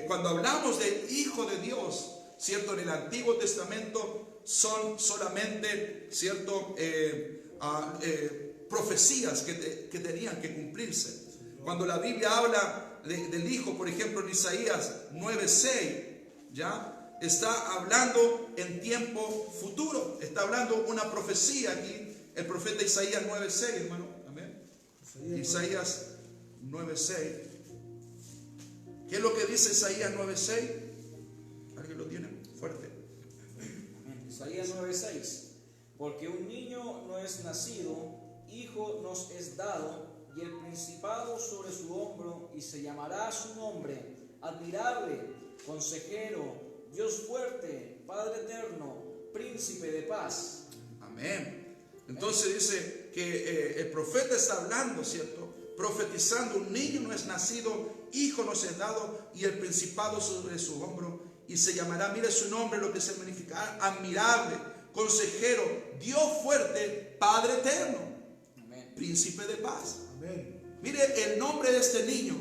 Cuando hablamos del Hijo de Dios, ¿cierto?, en el Antiguo Testamento son solamente, ¿cierto?, profecías que tenían que cumplirse. Cuando la Biblia habla del Hijo, por ejemplo, en Isaías 9:6, ya está hablando en tiempo futuro. Está hablando una profecía aquí, el profeta Isaías 9:6, hermano. Amén. Isaías 9:6. ¿Qué es lo que dice Isaías 9:6? ¿Alguien lo tiene? Fuerte. Isaías 9:6. Porque un niño no es nacido, hijo nos es dado, y el principado sobre su hombro, y se llamará su nombre, admirable, consejero, Dios fuerte, Padre eterno, príncipe de paz. Amén. Entonces dice que el profeta está hablando, ¿cierto?, profetizando: un niño no es nacido, hijo nos es dado, y el principado sobre su hombro, y se llamará, mire su nombre, lo que se significa: admirable, consejero, Dios fuerte, Padre eterno, Amén. Príncipe de paz. Amén. Mire el nombre de este niño,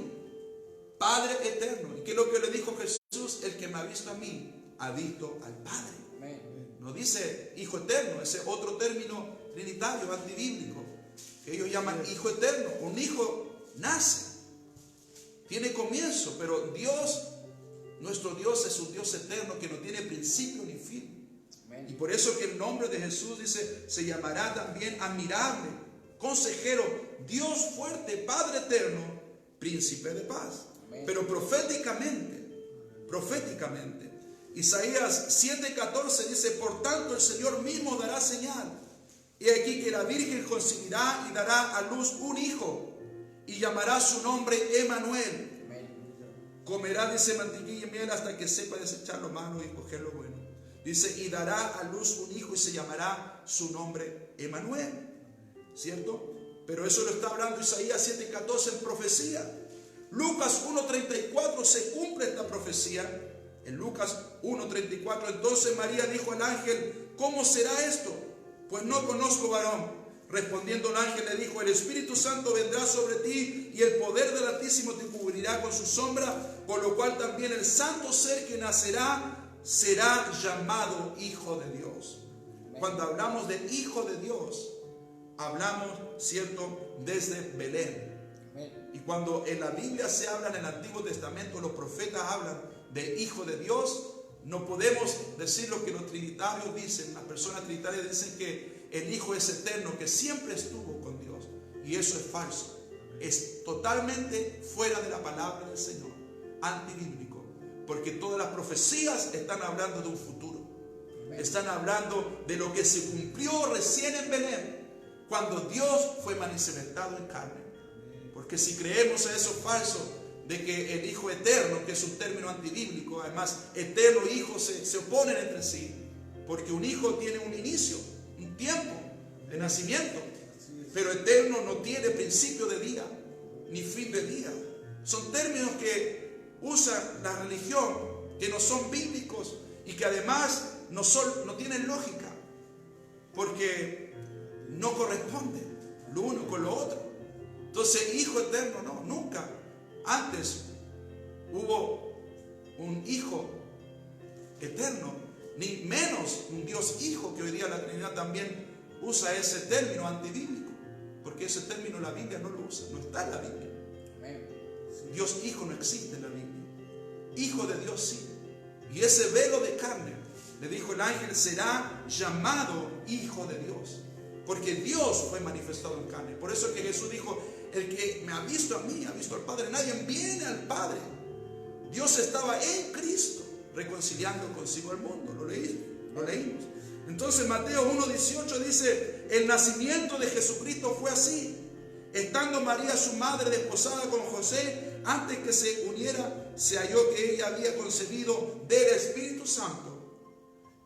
Padre eterno. ¿Y qué es lo que le dijo Jesús? El que me ha visto a mí, ha visto al Padre. Amén. No dice hijo eterno, ese otro término trinitario, antibíblico, que ellos llaman hijo eterno. Un hijo nace, tiene comienzo, pero Dios, nuestro Dios, es un Dios eterno que no tiene principio ni fin. Y por eso que el nombre de Jesús, dice, se llamará también admirable, consejero, Dios fuerte, Padre eterno, príncipe de paz. Amén. Pero proféticamente, Isaías 7:14 dice: por tanto el Señor mismo dará señal. Y aquí que la Virgen concebirá y dará a luz un hijo, y llamará su nombre Emmanuel. Amén. Comerá, dice, mantequilla y miel hasta que sepa desechar lo malo y coger lo bueno. Dice, y dará a luz un hijo y se llamará su nombre Emmanuel. ¿Cierto? Pero eso lo está hablando Isaías 7:14 en profecía. Lucas 1:34 se cumple esta profecía. En Lucas 1:34, entonces María dijo al ángel: ¿cómo será esto? Pues no conozco varón. Respondiendo el ángel le dijo: el Espíritu Santo vendrá sobre ti, y el poder del Altísimo te cubrirá con su sombra, por lo cual también el santo ser que nacerá será llamado Hijo de Dios. Cuando hablamos de Hijo de Dios, hablamos, ¿cierto?, desde Belén. Y cuando en la Biblia se habla, en el Antiguo Testamento, los profetas hablan de Hijo de Dios, no podemos decir lo que los trinitarios dicen. Las personas trinitarias dicen que el Hijo es eterno, que siempre estuvo con Dios. Y eso es falso. Es totalmente fuera de la palabra del Señor, antibíblico. Porque todas las profecías están hablando de un futuro. Están hablando de lo que se cumplió recién en Belén, cuando Dios fue manifestado en carne. Porque si creemos a eso falso de que el Hijo eterno, que es un término antibíblico, además eterno e hijo se oponen entre sí, porque un hijo tiene un inicio, un tiempo de nacimiento, pero eterno no tiene principio de día ni fin de día. Son términos que usa la religión, que no son bíblicos y que además no tienen lógica, porque no corresponden lo uno con lo otro. Entonces, hijo eterno, no, nunca antes hubo un hijo eterno, ni menos un Dios hijo, que hoy día la Trinidad también usa ese término antibíblico, porque ese término la Biblia no lo usa, no está en la Biblia. Dios hijo no existe en la Biblia. Hijo de Dios sí. Y ese velo de carne, le dijo el ángel, será llamado Hijo de Dios, porque Dios fue manifestado en carne. Por eso que Jesús dijo, el que me ha visto a mí, ha visto al Padre. Nadie viene al Padre. Dios estaba en Cristo, reconciliando consigo al mundo. Lo leímos. Entonces Mateo 1:18 dice, el nacimiento de Jesucristo fue así. Estando María su madre desposada con José, antes que se uniera, se halló que ella había concebido del Espíritu Santo.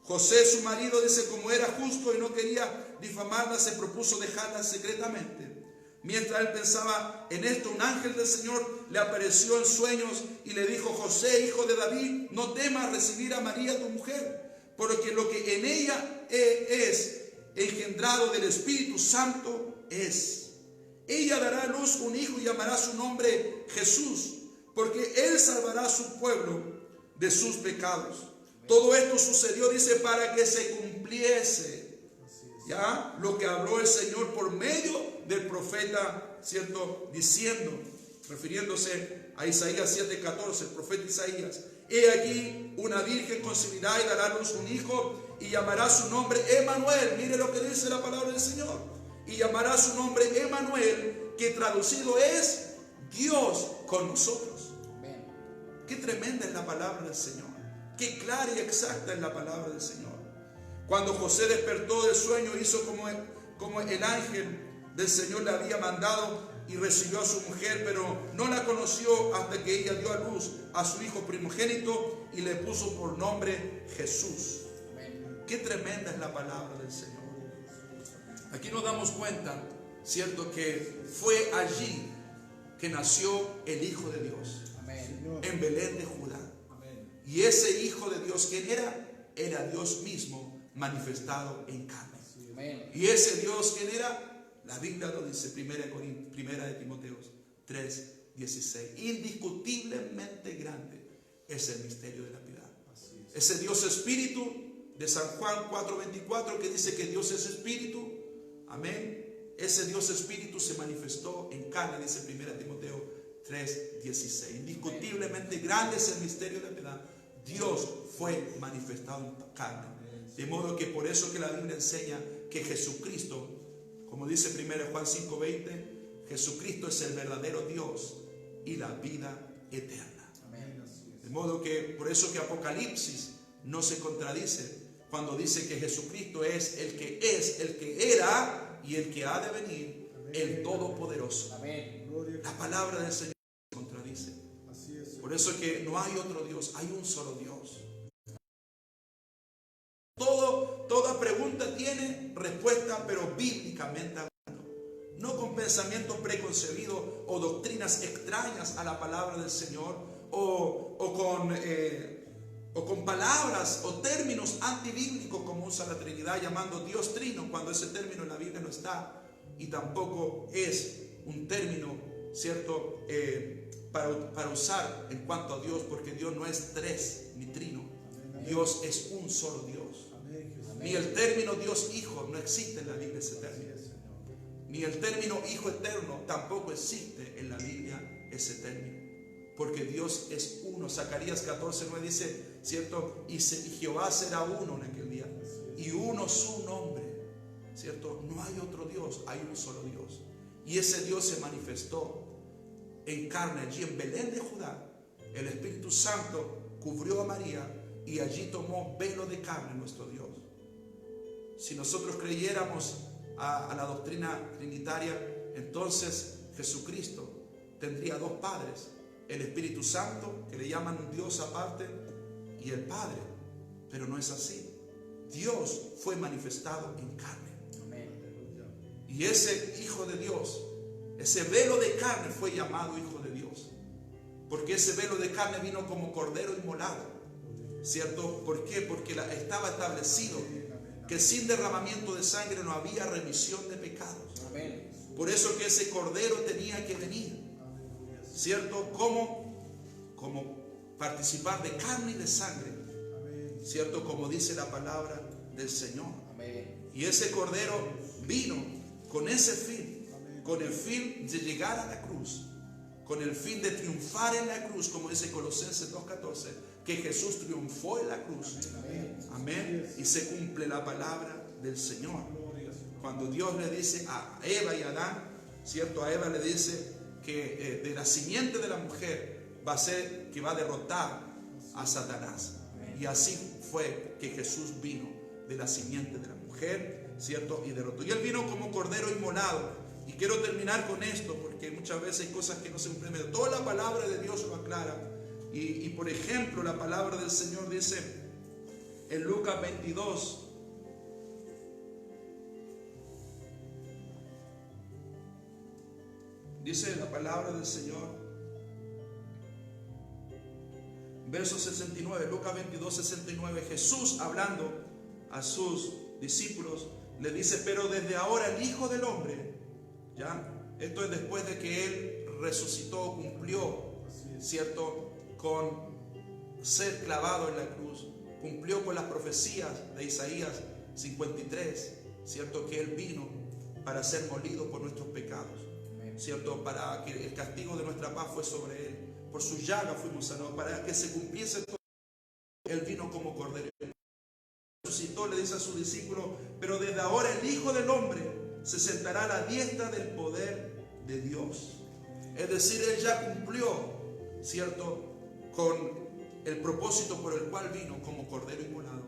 José, su marido, dice, como era justo y no quería difamarla, se propuso dejarla secretamente. Mientras él pensaba en esto, un ángel del Señor le apareció en sueños y le dijo, José, hijo de David, no temas recibir a María tu mujer, porque lo que en ella es engendrado del Espíritu Santo es. Ella dará a luz un hijo y llamará su nombre Jesús, porque él salvará a su pueblo de sus pecados. Todo esto sucedió, dice, para que se cumpliese ya lo que habló el Señor por medio del profeta, ¿cierto? Diciendo, refiriéndose a Isaías 7:14, el profeta Isaías, he aquí una virgen concebirá y dará a luz un hijo y llamará su nombre Emmanuel. Mire lo que dice la palabra del Señor. Y llamará su nombre Emmanuel, que traducido es Dios con nosotros. Qué tremenda es la palabra del Señor. Qué clara y exacta es la palabra del Señor. Cuando José despertó del sueño, hizo como el ángel del Señor le había mandado y recibió a su mujer, pero no la conoció hasta que ella dio a luz a su hijo primogénito y le puso por nombre Jesús. Qué tremenda es la palabra del Señor. Aquí nos damos cuenta, ¿cierto?, que fue allí que nació el Hijo de Dios. Amén. En Belén de Judá. Amén. Y ese Hijo de Dios, ¿quién era? Era Dios mismo manifestado en carne. Amén. Y ese Dios, ¿quién era? La Biblia lo dice, primera de Timoteo 3:16. Indiscutiblemente grande es el misterio de la piedad. Ese Dios espíritu de San Juan 4:24, que dice que Dios es espíritu. Amén. Ese Dios espíritu se manifestó en carne, dice 1 Timoteo 3:16. Indiscutiblemente grande es el misterio de la piedad. Dios fue manifestado en carne. De modo que por eso que la Biblia enseña que Jesucristo, como dice 1 Juan 5:20, Jesucristo es el verdadero Dios y la vida eterna. Amén. De modo que por eso que Apocalipsis no se contradice cuando dice que Jesucristo es, el que era y el que ha de venir, el Todopoderoso. Amén. La palabra del Señor se contradice. Por eso que no hay otro Dios, hay un solo Dios. Toda pregunta tiene respuesta, pero bíblicamente hablando, no con pensamientos preconcebidos o doctrinas extrañas a la palabra del Señor, o con palabras o términos antibíblicos como usa la Trinidad, llamando Dios Trino, cuando ese término en la Biblia no está, y tampoco es un término, ¿cierto?, para usar en cuanto a Dios, porque Dios no es tres ni trino. Dios es un solo Dios. Ni el término Dios Hijo no existe en la Biblia ese término. Ni el término Hijo Eterno tampoco existe en la Biblia ese término. Porque Dios es uno. Zacarías 14:9 dice, ¿cierto? Y Jehová será uno en aquel día. Y uno su nombre, ¿cierto? No hay otro Dios, hay un solo Dios. Y ese Dios se manifestó en carne allí en Belén de Judá. El Espíritu Santo cubrió a María y allí tomó velo de carne nuestro Dios. Si nosotros creyéramos a la doctrina trinitaria, entonces Jesucristo tendría dos padres: el Espíritu Santo, que le llaman un Dios aparte, y el Padre. Pero no es así. Dios fue manifestado en carne. Y ese Hijo de Dios, ese velo de carne, fue llamado Hijo de Dios, porque ese velo de carne vino como cordero inmolado, ¿cierto? ¿Por qué? Porque estaba establecido que sin derramamiento de sangre no había remisión de pecados. Por eso que ese cordero tenía que venir, ¿cierto? Como participar de carne y de sangre, ¿cierto? Como dice la palabra del Señor. Y ese cordero vino con ese fin, con el fin de llegar a la cruz, con el fin de triunfar en la cruz, como dice Colosenses 2:14, que Jesús triunfó en la cruz. Amén. Y se cumple la palabra del Señor. Cuando Dios le dice a Eva y a Adán, ¿cierto? A Eva le dice que de la simiente de la mujer va a ser que va a derrotar a Satanás. Y así fue que Jesús vino de la simiente de la mujer, ¿cierto? Y derrotó. Y Él vino como cordero inmolado. Y quiero terminar con esto, porque muchas veces hay cosas que no se comprendan. Toda la palabra de Dios lo aclara. Y por ejemplo, la palabra del Señor dice en Lucas 22, dice la palabra del Señor, verso 69, Lucas 22, 69, Jesús hablando a sus discípulos le dice: pero desde ahora el Hijo del Hombre, ¿ya? Esto es después de que Él resucitó, cumplió, ¿cierto?, con ser clavado en la cruz, cumplió con las profecías de Isaías 53, ¿cierto?, que Él vino para ser molido por nuestros pecados, ¿cierto?, para que el castigo de nuestra paz fue sobre Él, por su llaga fuimos sanados, para que se cumpliese todo. Él vino como cordero. Resucitó, le dice a sus discípulos: pero desde ahora el Hijo del Hombre se sentará a la diestra del poder de Dios. Es decir, Él ya cumplió, ¿cierto?, con el propósito por el cual vino como cordero inmolado.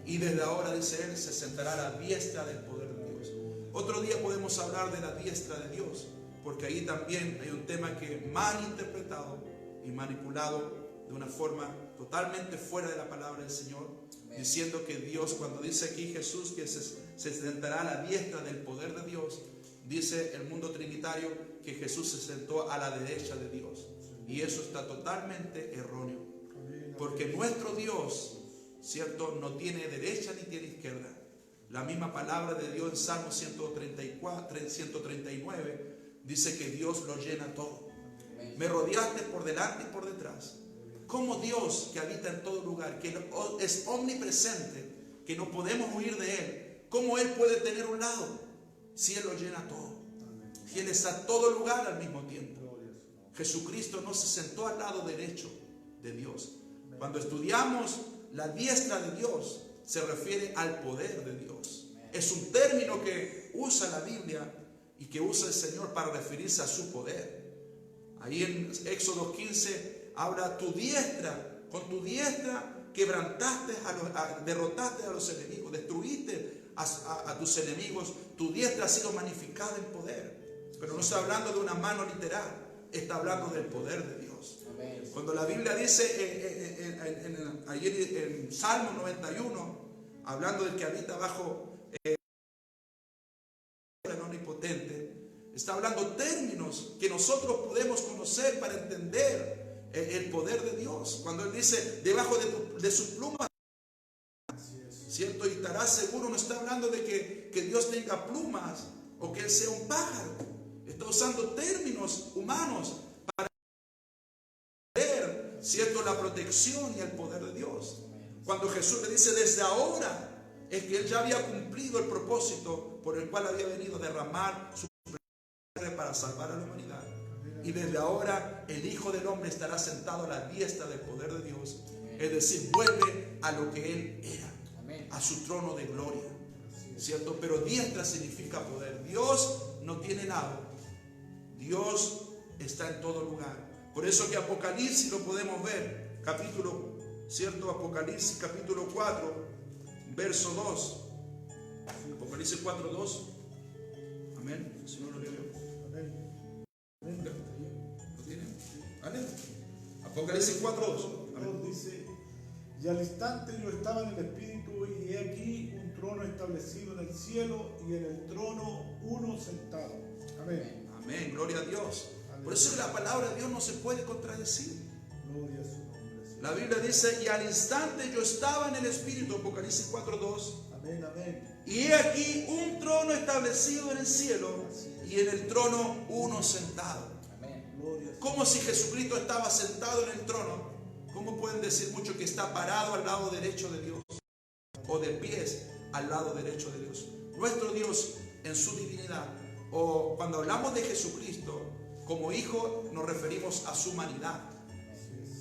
Y desde ahora, dice Él, se sentará a la diestra del poder de Dios. Otro día podemos hablar de la diestra de Dios, porque ahí también hay un tema que mal interpretado y manipulado de una forma totalmente fuera de la palabra del Señor, diciendo que Dios, cuando dice aquí Jesús que se sentará a la diestra del poder de Dios, dice el mundo trinitario que Jesús se sentó a la derecha de Dios. Y eso está totalmente erróneo, porque nuestro Dios, ¿cierto?, no tiene derecha ni tiene izquierda. La misma palabra de Dios en Salmo 139 dice que Dios lo llena todo. Me rodeaste por delante y por detrás. Como Dios, que habita en todo lugar, que es omnipresente, que no podemos huir de Él, ¿cómo Él puede tener un lado si Él lo llena todo? Y Él está a todo lugar al mismo tiempo. Jesucristo no se sentó al lado derecho de Dios. Cuando estudiamos la diestra de Dios, se refiere al poder de Dios. Es un término que usa la Biblia y que usa el Señor para referirse a su poder. Ahí en Éxodo 15 habla: tu diestra, con tu diestra quebrantaste, derrotaste a los enemigos, destruiste a tus enemigos, tu diestra ha sido magnificada en poder. Pero no está hablando de una mano literal, está hablando del poder de Dios. Cuando la Biblia dice ayer en Salmo 91, hablando del que habita bajo el omnipotente, está hablando términos que nosotros podemos conocer para entender el poder de Dios. Cuando Él dice: debajo de sus plumas, ¿cierto?, y estarás seguro, no está hablando de que Dios tenga plumas o que Él sea un pájaro. Está usando términos humanos para ver, ¿cierto?, la protección y el poder de Dios. Cuando Jesús le dice: desde ahora, es que Él ya había cumplido el propósito por el cual había venido a derramar su sangre para salvar a la humanidad. Y desde ahora el Hijo del Hombre estará sentado a la diestra del poder de Dios. Es decir, vuelve a lo que Él era, a su trono de gloria, ¿cierto? Pero diestra significa poder. Dios no tiene lado. Dios está en todo lugar. Por eso que Apocalipsis lo podemos ver, capítulo ¿cierto? Apocalipsis capítulo 4, verso 2. Apocalipsis 4, 2. Amén. Si no lo leo. ¿Lo tienen? Amén. Apocalipsis 4, 2. Amén. Dice: y al instante yo estaba en el Espíritu, y he aquí un trono establecido en el cielo, y en el trono uno sentado. Amén. Amén. Gloria a Dios. Amén. Por eso que la palabra de Dios no se puede contradecir. Gloria a su nombre, Señor. La Biblia dice: y al instante yo estaba en el Espíritu, Apocalipsis 4, 2. Amén, amén. Y he aquí un trono establecido en el cielo, y en el trono uno sentado. Amén. Gloria a su Como si Jesucristo estaba sentado en el trono. ¿Cómo pueden decir muchos que está parado al lado derecho de Dios? O de pies al lado derecho de Dios. Nuestro Dios en su divinidad. O cuando hablamos de Jesucristo como hijo, nos referimos a su humanidad.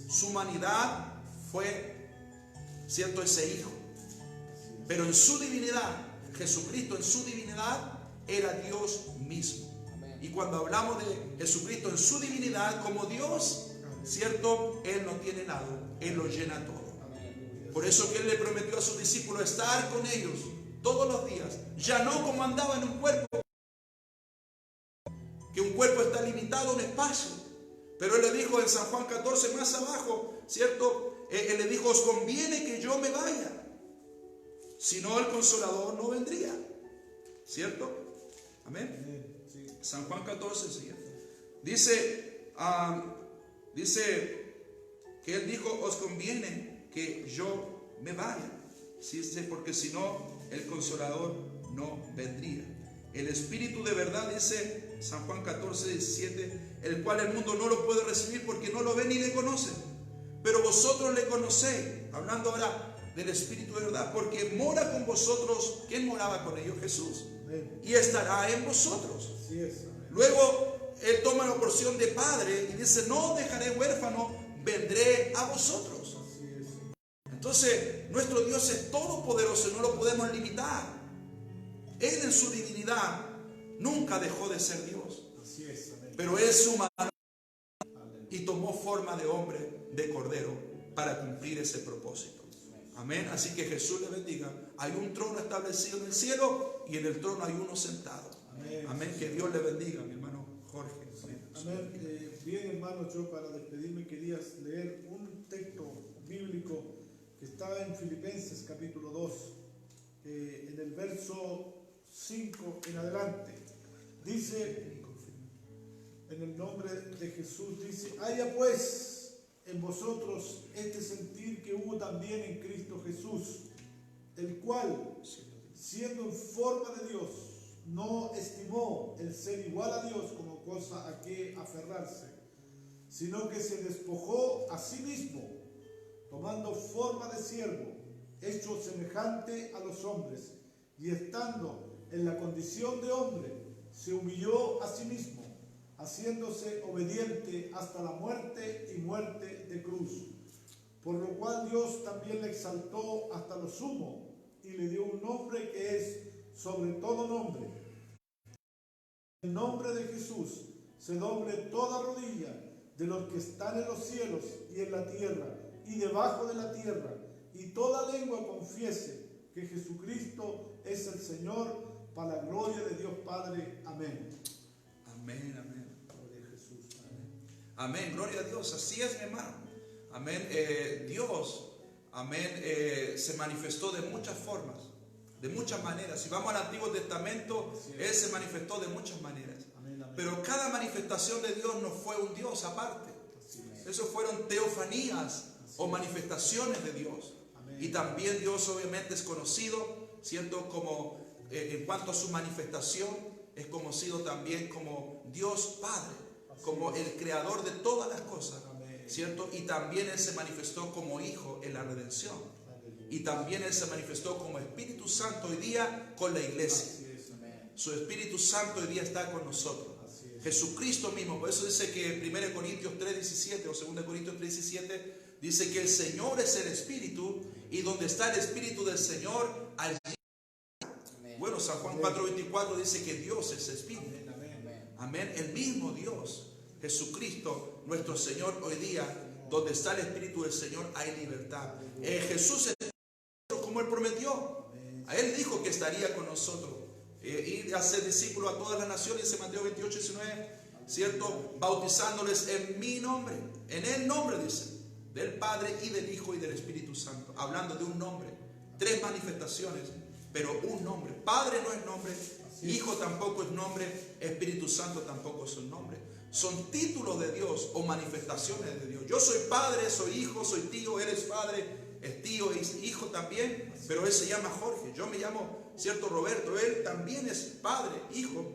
Su humanidad fue, cierto, ese hijo. Pero en su divinidad, Jesucristo en su divinidad era Dios mismo. Amén. Y cuando hablamos de Jesucristo en su divinidad como Dios, cierto, Él no tiene nada, Él lo llena todo. Amén. Por eso que Él le prometió a sus discípulos estar con ellos todos los días. Ya no como andaba en un cuerpo, que un cuerpo está limitado a un espacio. Pero Él le dijo en San Juan 14 más abajo, cierto, Él le dijo: os conviene que yo me vaya, si no el Consolador no vendría. ¿Cierto? Amén. Amén. Sí. San Juan 14, ¿cierto? Dice que Él dijo: os conviene que yo me vaya, ¿sí? Porque si no el Consolador no vendría. El Espíritu de verdad, dice San Juan 14, 17, el cual el mundo no lo puede recibir porque no lo ve ni le conoce, pero vosotros le conocéis. Hablando ahora del Espíritu de verdad, porque mora con vosotros. ¿Quién moraba con ellos? Jesús. Amén. Y estará en vosotros. Así es. Amén. Luego Él toma la porción de Padre y dice: no os dejaré huérfano, vendré a vosotros. Así es. Entonces nuestro Dios es todopoderoso y no lo podemos limitar. Él en su divinidad nunca dejó de ser Dios, Así es. Amén. pero es humano Amén. y tomó forma de hombre, de cordero, para cumplir ese propósito. Amén. Así que Jesús le bendiga. Hay un trono establecido en el cielo y en el trono hay uno sentado. Amén. Amén. Que Dios le bendiga, mi hermano Jorge. Amén. Bien, hermanos, yo para despedirme quería leer un texto bíblico que está en Filipenses capítulo 2, en el verso 5 en adelante. Dice, en el nombre de Jesús, dice: haya pues en vosotros este sentir que hubo también en Cristo Jesús, el cual, siendo en forma de Dios, no estimó el ser igual a Dios como cosa a que aferrarse, sino que se despojó a sí mismo, tomando forma de siervo, hecho semejante a los hombres, y estando en la condición de hombre, se humilló a sí mismo, haciéndose obediente hasta la muerte y muerte de cruz. Por lo cual Dios también le exaltó hasta lo sumo y le dio un nombre que es sobre todo nombre. En el nombre de Jesús se doble toda rodilla de los que están en los cielos y en la tierra y debajo de la tierra, y toda lengua confiese que Jesucristo es el Señor, para la gloria de Dios Padre. Amén. Amén, amén. Gloria a Jesús. Amén. Amén, gloria a Dios. Así es, mi hermano. Amén. Dios, amén, se manifestó de muchas formas, de muchas maneras. Si vamos al Antiguo Testamento, Él se manifestó de muchas maneras. Amén, amén. Pero cada manifestación de Dios no fue un Dios aparte. Así es. Eso fueron teofanías o manifestaciones de Dios. Amén. Y también Dios obviamente es conocido, ¿cierto? Como en cuanto a su manifestación, es conocido también como Dios Padre, como el creador de todas las cosas, ¿cierto? Y también Él se manifestó como Hijo en la redención. Y también Él se manifestó como Espíritu Santo hoy día con la iglesia. Su Espíritu Santo hoy día está con nosotros. Jesucristo mismo, por eso dice que 1 Corintios 3:17 o 2 Corintios 3:17 dice que el Señor es el Espíritu, y donde está el Espíritu del Señor, allí. Bueno, San Juan 4:24 dice que Dios es Espíritu. Amén. El mismo Dios, Jesucristo, nuestro Señor, hoy día Donde está el Espíritu del Señor hay libertad. Jesús es como Él prometió. A Él dijo que estaría con nosotros. Ir a ser discípulos a todas las naciones, dice Mateo 28, 19, ¿cierto? Bautizándoles en mi nombre, en el nombre, dice, del Padre y del Hijo y del Espíritu Santo. Hablando de un nombre, 3 manifestaciones, pero un nombre. Padre no es nombre, Hijo tampoco es nombre, Espíritu Santo tampoco es un nombre. Son títulos de Dios o manifestaciones de Dios. Yo soy padre, soy hijo, soy tío, Él es padre, es tío, es hijo también, pero Él se llama Jorge. Yo me llamo, ¿cierto? Roberto. Él también es padre, hijo,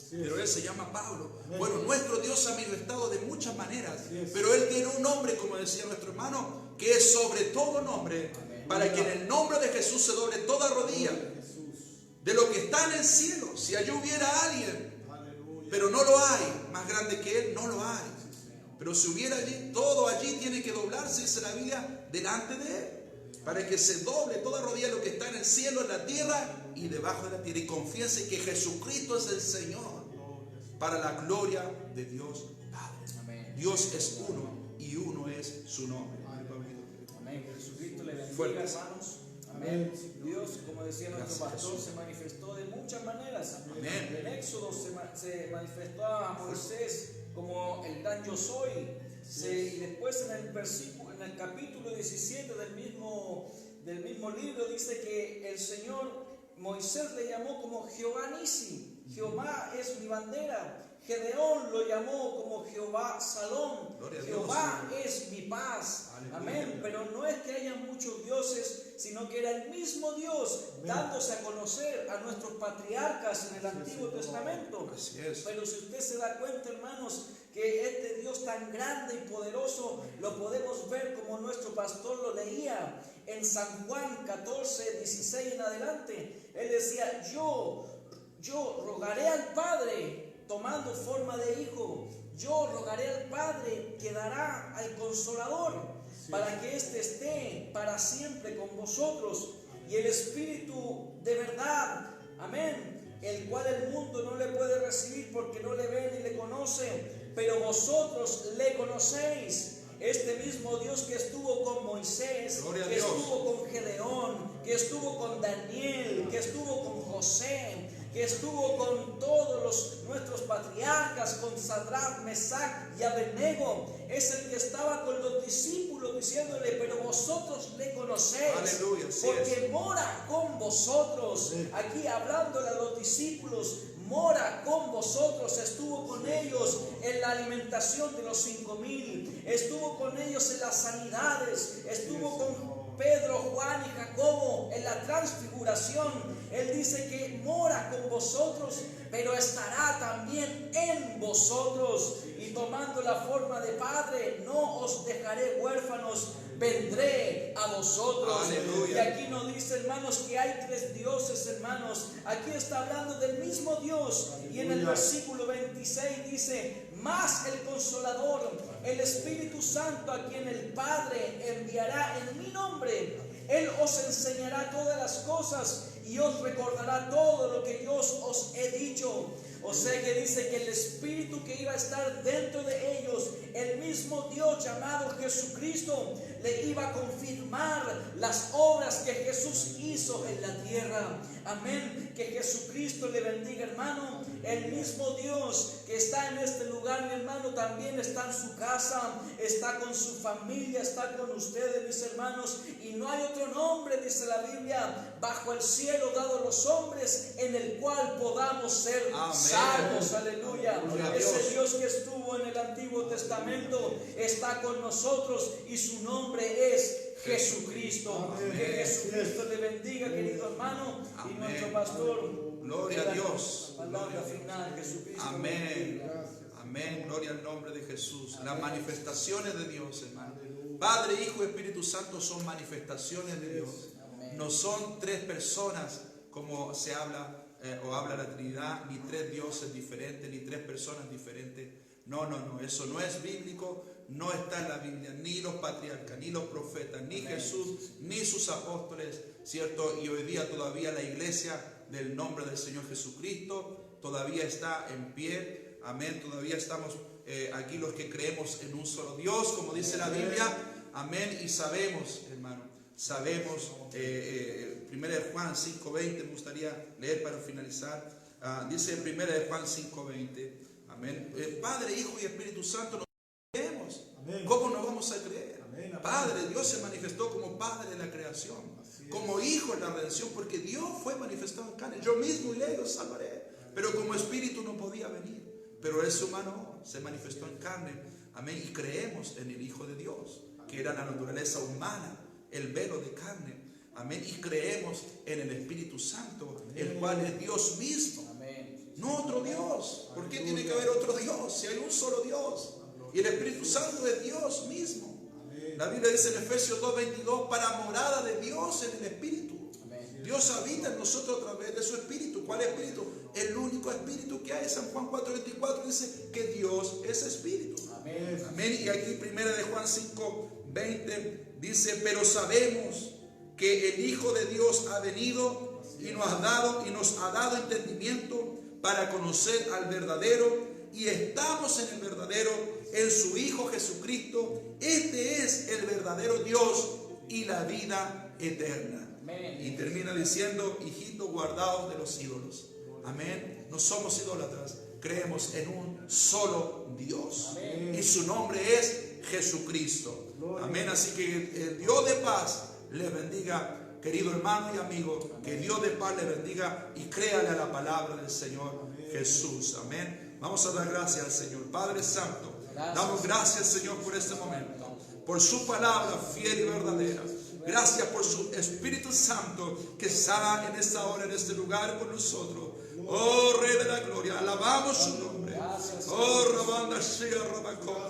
pero Él se llama Pablo. Bueno, nuestro Dios se ha manifestado de muchas maneras, pero Él tiene un nombre, como decía nuestro hermano, que es sobre todo nombre, para que en el nombre de Jesús se doble toda rodilla de lo que está en el cielo. Si allí hubiera alguien, pero no lo hay, más grande que Él, no lo hay. Pero si hubiera allí, todo allí tiene que doblarse, dice la Biblia, delante de Él, para que se doble toda rodilla lo que está en el cielo, en la tierra y debajo de la tierra, y confiese que Jesucristo es el Señor, para la gloria de Dios Padre. Dios es uno y uno es su nombre. Amén. Jesucristo le bendiga, Fuerte. hermanos. Amén. Dios, como decía nuestro pastor, se manifestó de muchas maneras. Amén. En el Éxodo se manifestó a Moisés como el gran yo soy. Y después en el versículo, en el capítulo 17 del mismo libro, dice que el Señor, Moisés le llamó como Jehová Nisi. Jehová es mi bandera. Gedeón lo llamó como Jehová Salón. Jehová es mi paz. Amén. Pero no es que haya muchos dioses, sino que era el mismo Dios dándose a conocer a nuestros patriarcas en el Antiguo Testamento. Así es. Pero si usted se da cuenta, hermanos, que este Dios tan grande y poderoso lo podemos ver como nuestro pastor lo leía en San Juan 14, 16 en adelante. Él decía, yo rogaré al Padre, tomando forma de hijo, yo rogaré al Padre que dará al Consolador, para que éste esté para siempre con vosotros, y el Espíritu de verdad, amén, el cual el mundo no le puede recibir porque no le ve ni le conoce, pero vosotros le conocéis. Este mismo Dios que estuvo con Moisés, que estuvo con Gedeón, que estuvo con Daniel, que estuvo con José, que estuvo con todos nuestros patriarcas, con Sadrach, Mesach y Abednego, es el que estaba con los discípulos diciéndole, pero vosotros le conocéis, aleluya, porque mora con vosotros. Aquí hablándole a los discípulos, mora con vosotros, estuvo con ellos en la alimentación de los 5,000, estuvo con ellos en las sanidades, estuvo con Pedro, Juan y Jacobo en la transfiguración. Él dice que mora con vosotros, pero estará también en vosotros. Y tomando la forma de Padre, no os dejaré huérfanos, vendré a vosotros. Aleluya. Y aquí no dice, hermanos, que hay 3 dioses, hermanos. Aquí está hablando del mismo Dios. Y en el versículo 26 dice, más el Consolador, el Espíritu Santo, a quien el Padre enviará en mi nombre, Él os enseñará todas las cosas y os recordará todo lo que yo os he dicho. O sea que dice que el Espíritu que iba a estar dentro de ellos, el mismo Dios llamado Jesucristo, le iba a confirmar las obras que Jesús hizo en la tierra. Amén. Que Jesucristo le bendiga, hermano. El mismo Dios que está en este lugar, mi hermano, también está en su casa, está con su familia, está con ustedes, mis hermanos. Y no hay otro nombre, dice la Biblia, bajo el cielo dado a los hombres, en el cual podamos ser salvos. Aleluya. Ese Dios que estuvo en el Antiguo Testamento está con nosotros y su nombre es Jesucristo. Amén. Que Jesucristo le bendiga, querido hermano. Amén. Y nuestro pastor, gloria a Dios. Palabra final, Jesucristo. Amén. Amén. Gloria al nombre de Jesús. Amén. Las manifestaciones de Dios, hermano. Padre, Hijo y Espíritu Santo son manifestaciones de Dios. Amén. No son 3 personas como se habla o habla la Trinidad, ni 3 dioses diferentes, ni 3 personas diferentes. No, eso no es bíblico, no está en la Biblia, ni los patriarcas, ni los profetas, ni Amén. Jesús, ni sus apóstoles, ¿cierto? Y hoy día todavía la iglesia del nombre del Señor Jesucristo todavía está en pie, amén, todavía estamos aquí los que creemos en un solo Dios, como dice la Biblia, amén, y sabemos, hermano, sabemos, 1 Juan 5:20 me gustaría leer para finalizar. Dice 1 Juan 5:20, amén, Padre, Hijo y Espíritu Santo, nos creemos. Amén. ¿Cómo no vamos a creer? Amén, amén. Padre, Dios se manifestó como Padre de la creación, como Hijo en la redención, porque Dios fue manifestado en carne. Yo mismo iré y los salvaré, pero como Espíritu no podía venir, pero es humano, se manifestó en carne, amén, y creemos en el Hijo de Dios, que era la naturaleza humana, el velo de carne, amén, y creemos en el Espíritu Santo, el cual es Dios mismo, no otro Dios. ¿Por qué tiene que haber otro Dios si hay un solo Dios? Y el Espíritu Santo es Dios mismo. La Biblia dice en Efesios 2:22, para morada de Dios en el Espíritu. Dios habita en nosotros a través de su Espíritu. ¿Cuál Espíritu? El único Espíritu que hay. San Juan 4:24 dice que Dios es Espíritu. Amén. Y aquí 1 Juan 5:20 dice, pero sabemos que el Hijo de Dios ha venido y nos ha dado entendimiento para conocer al verdadero, y estamos en el verdadero, en su Hijo Jesucristo. Este es el verdadero Dios y la vida eterna. Amén. Y termina diciendo, hijitos guardados de los ídolos. Amén. No somos idólatras, creemos en un solo Dios. Amén. Y su nombre es Jesucristo. Amén. Así que el Dios de paz les bendiga, querido hermano y amigo. Amén. Que Dios de paz les bendiga y créale a la palabra del Señor. Amén. Jesús. Amén. Vamos a dar gracias al Señor. Padre Santo, damos gracias, Señor, por este momento, por su palabra fiel y verdadera. Gracias por su Espíritu Santo que está en esta hora, en este lugar con nosotros. Oh, Rey de la Gloria, alabamos su nombre. Oh, Rabanda Shia Rabakoma.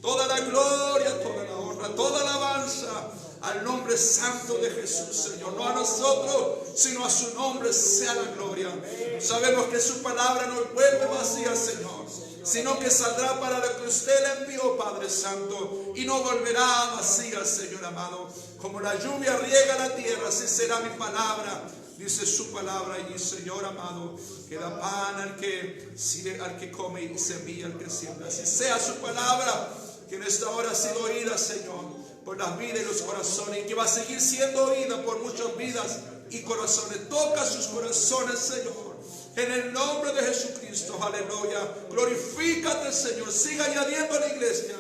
Toda la gloria, toda la honra, toda la alabanza al nombre santo de Jesús, Señor. No a nosotros, sino a su nombre sea la gloria. Sabemos que su palabra no vuelve vacía, Señor, sino que saldrá para lo que usted le envió, Padre Santo, y no volverá vacía, Señor amado. Como la lluvia riega la tierra, así será mi palabra, dice su palabra. Y Señor amado, que da pan al que come y semilla al que siembra. Así sea su palabra, que en esta hora ha sido oída, Señor, por las vidas y los corazones, y que va a seguir siendo oída por muchas vidas y corazones. Toca sus corazones, Señor, en el nombre de Jesucristo. Aleluya. Glorifícate, Señor. Siga añadiendo a la iglesia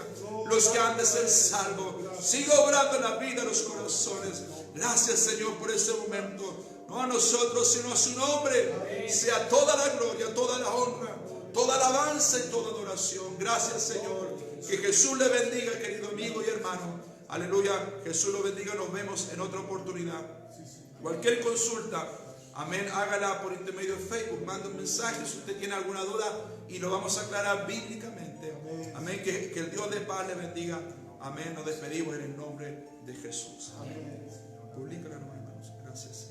los que han de ser salvos. Siga obrando en la vida de los corazones. Gracias, Señor, por este momento. No a nosotros, sino a su nombre sea toda la gloria, toda la honra, toda alabanza y toda adoración. Gracias, Señor. Que Jesús le bendiga, querido amigo y hermano. Aleluya. Jesús lo bendiga. Nos vemos en otra oportunidad. Cualquier consulta, amén, hágala por intermedio de Facebook. Manda un mensaje si usted tiene alguna duda y lo vamos a aclarar bíblicamente. Amén. Que el Dios de paz le bendiga. Amén. Nos despedimos en el nombre de Jesús. Amén. Publícala, hermanos. Gracias.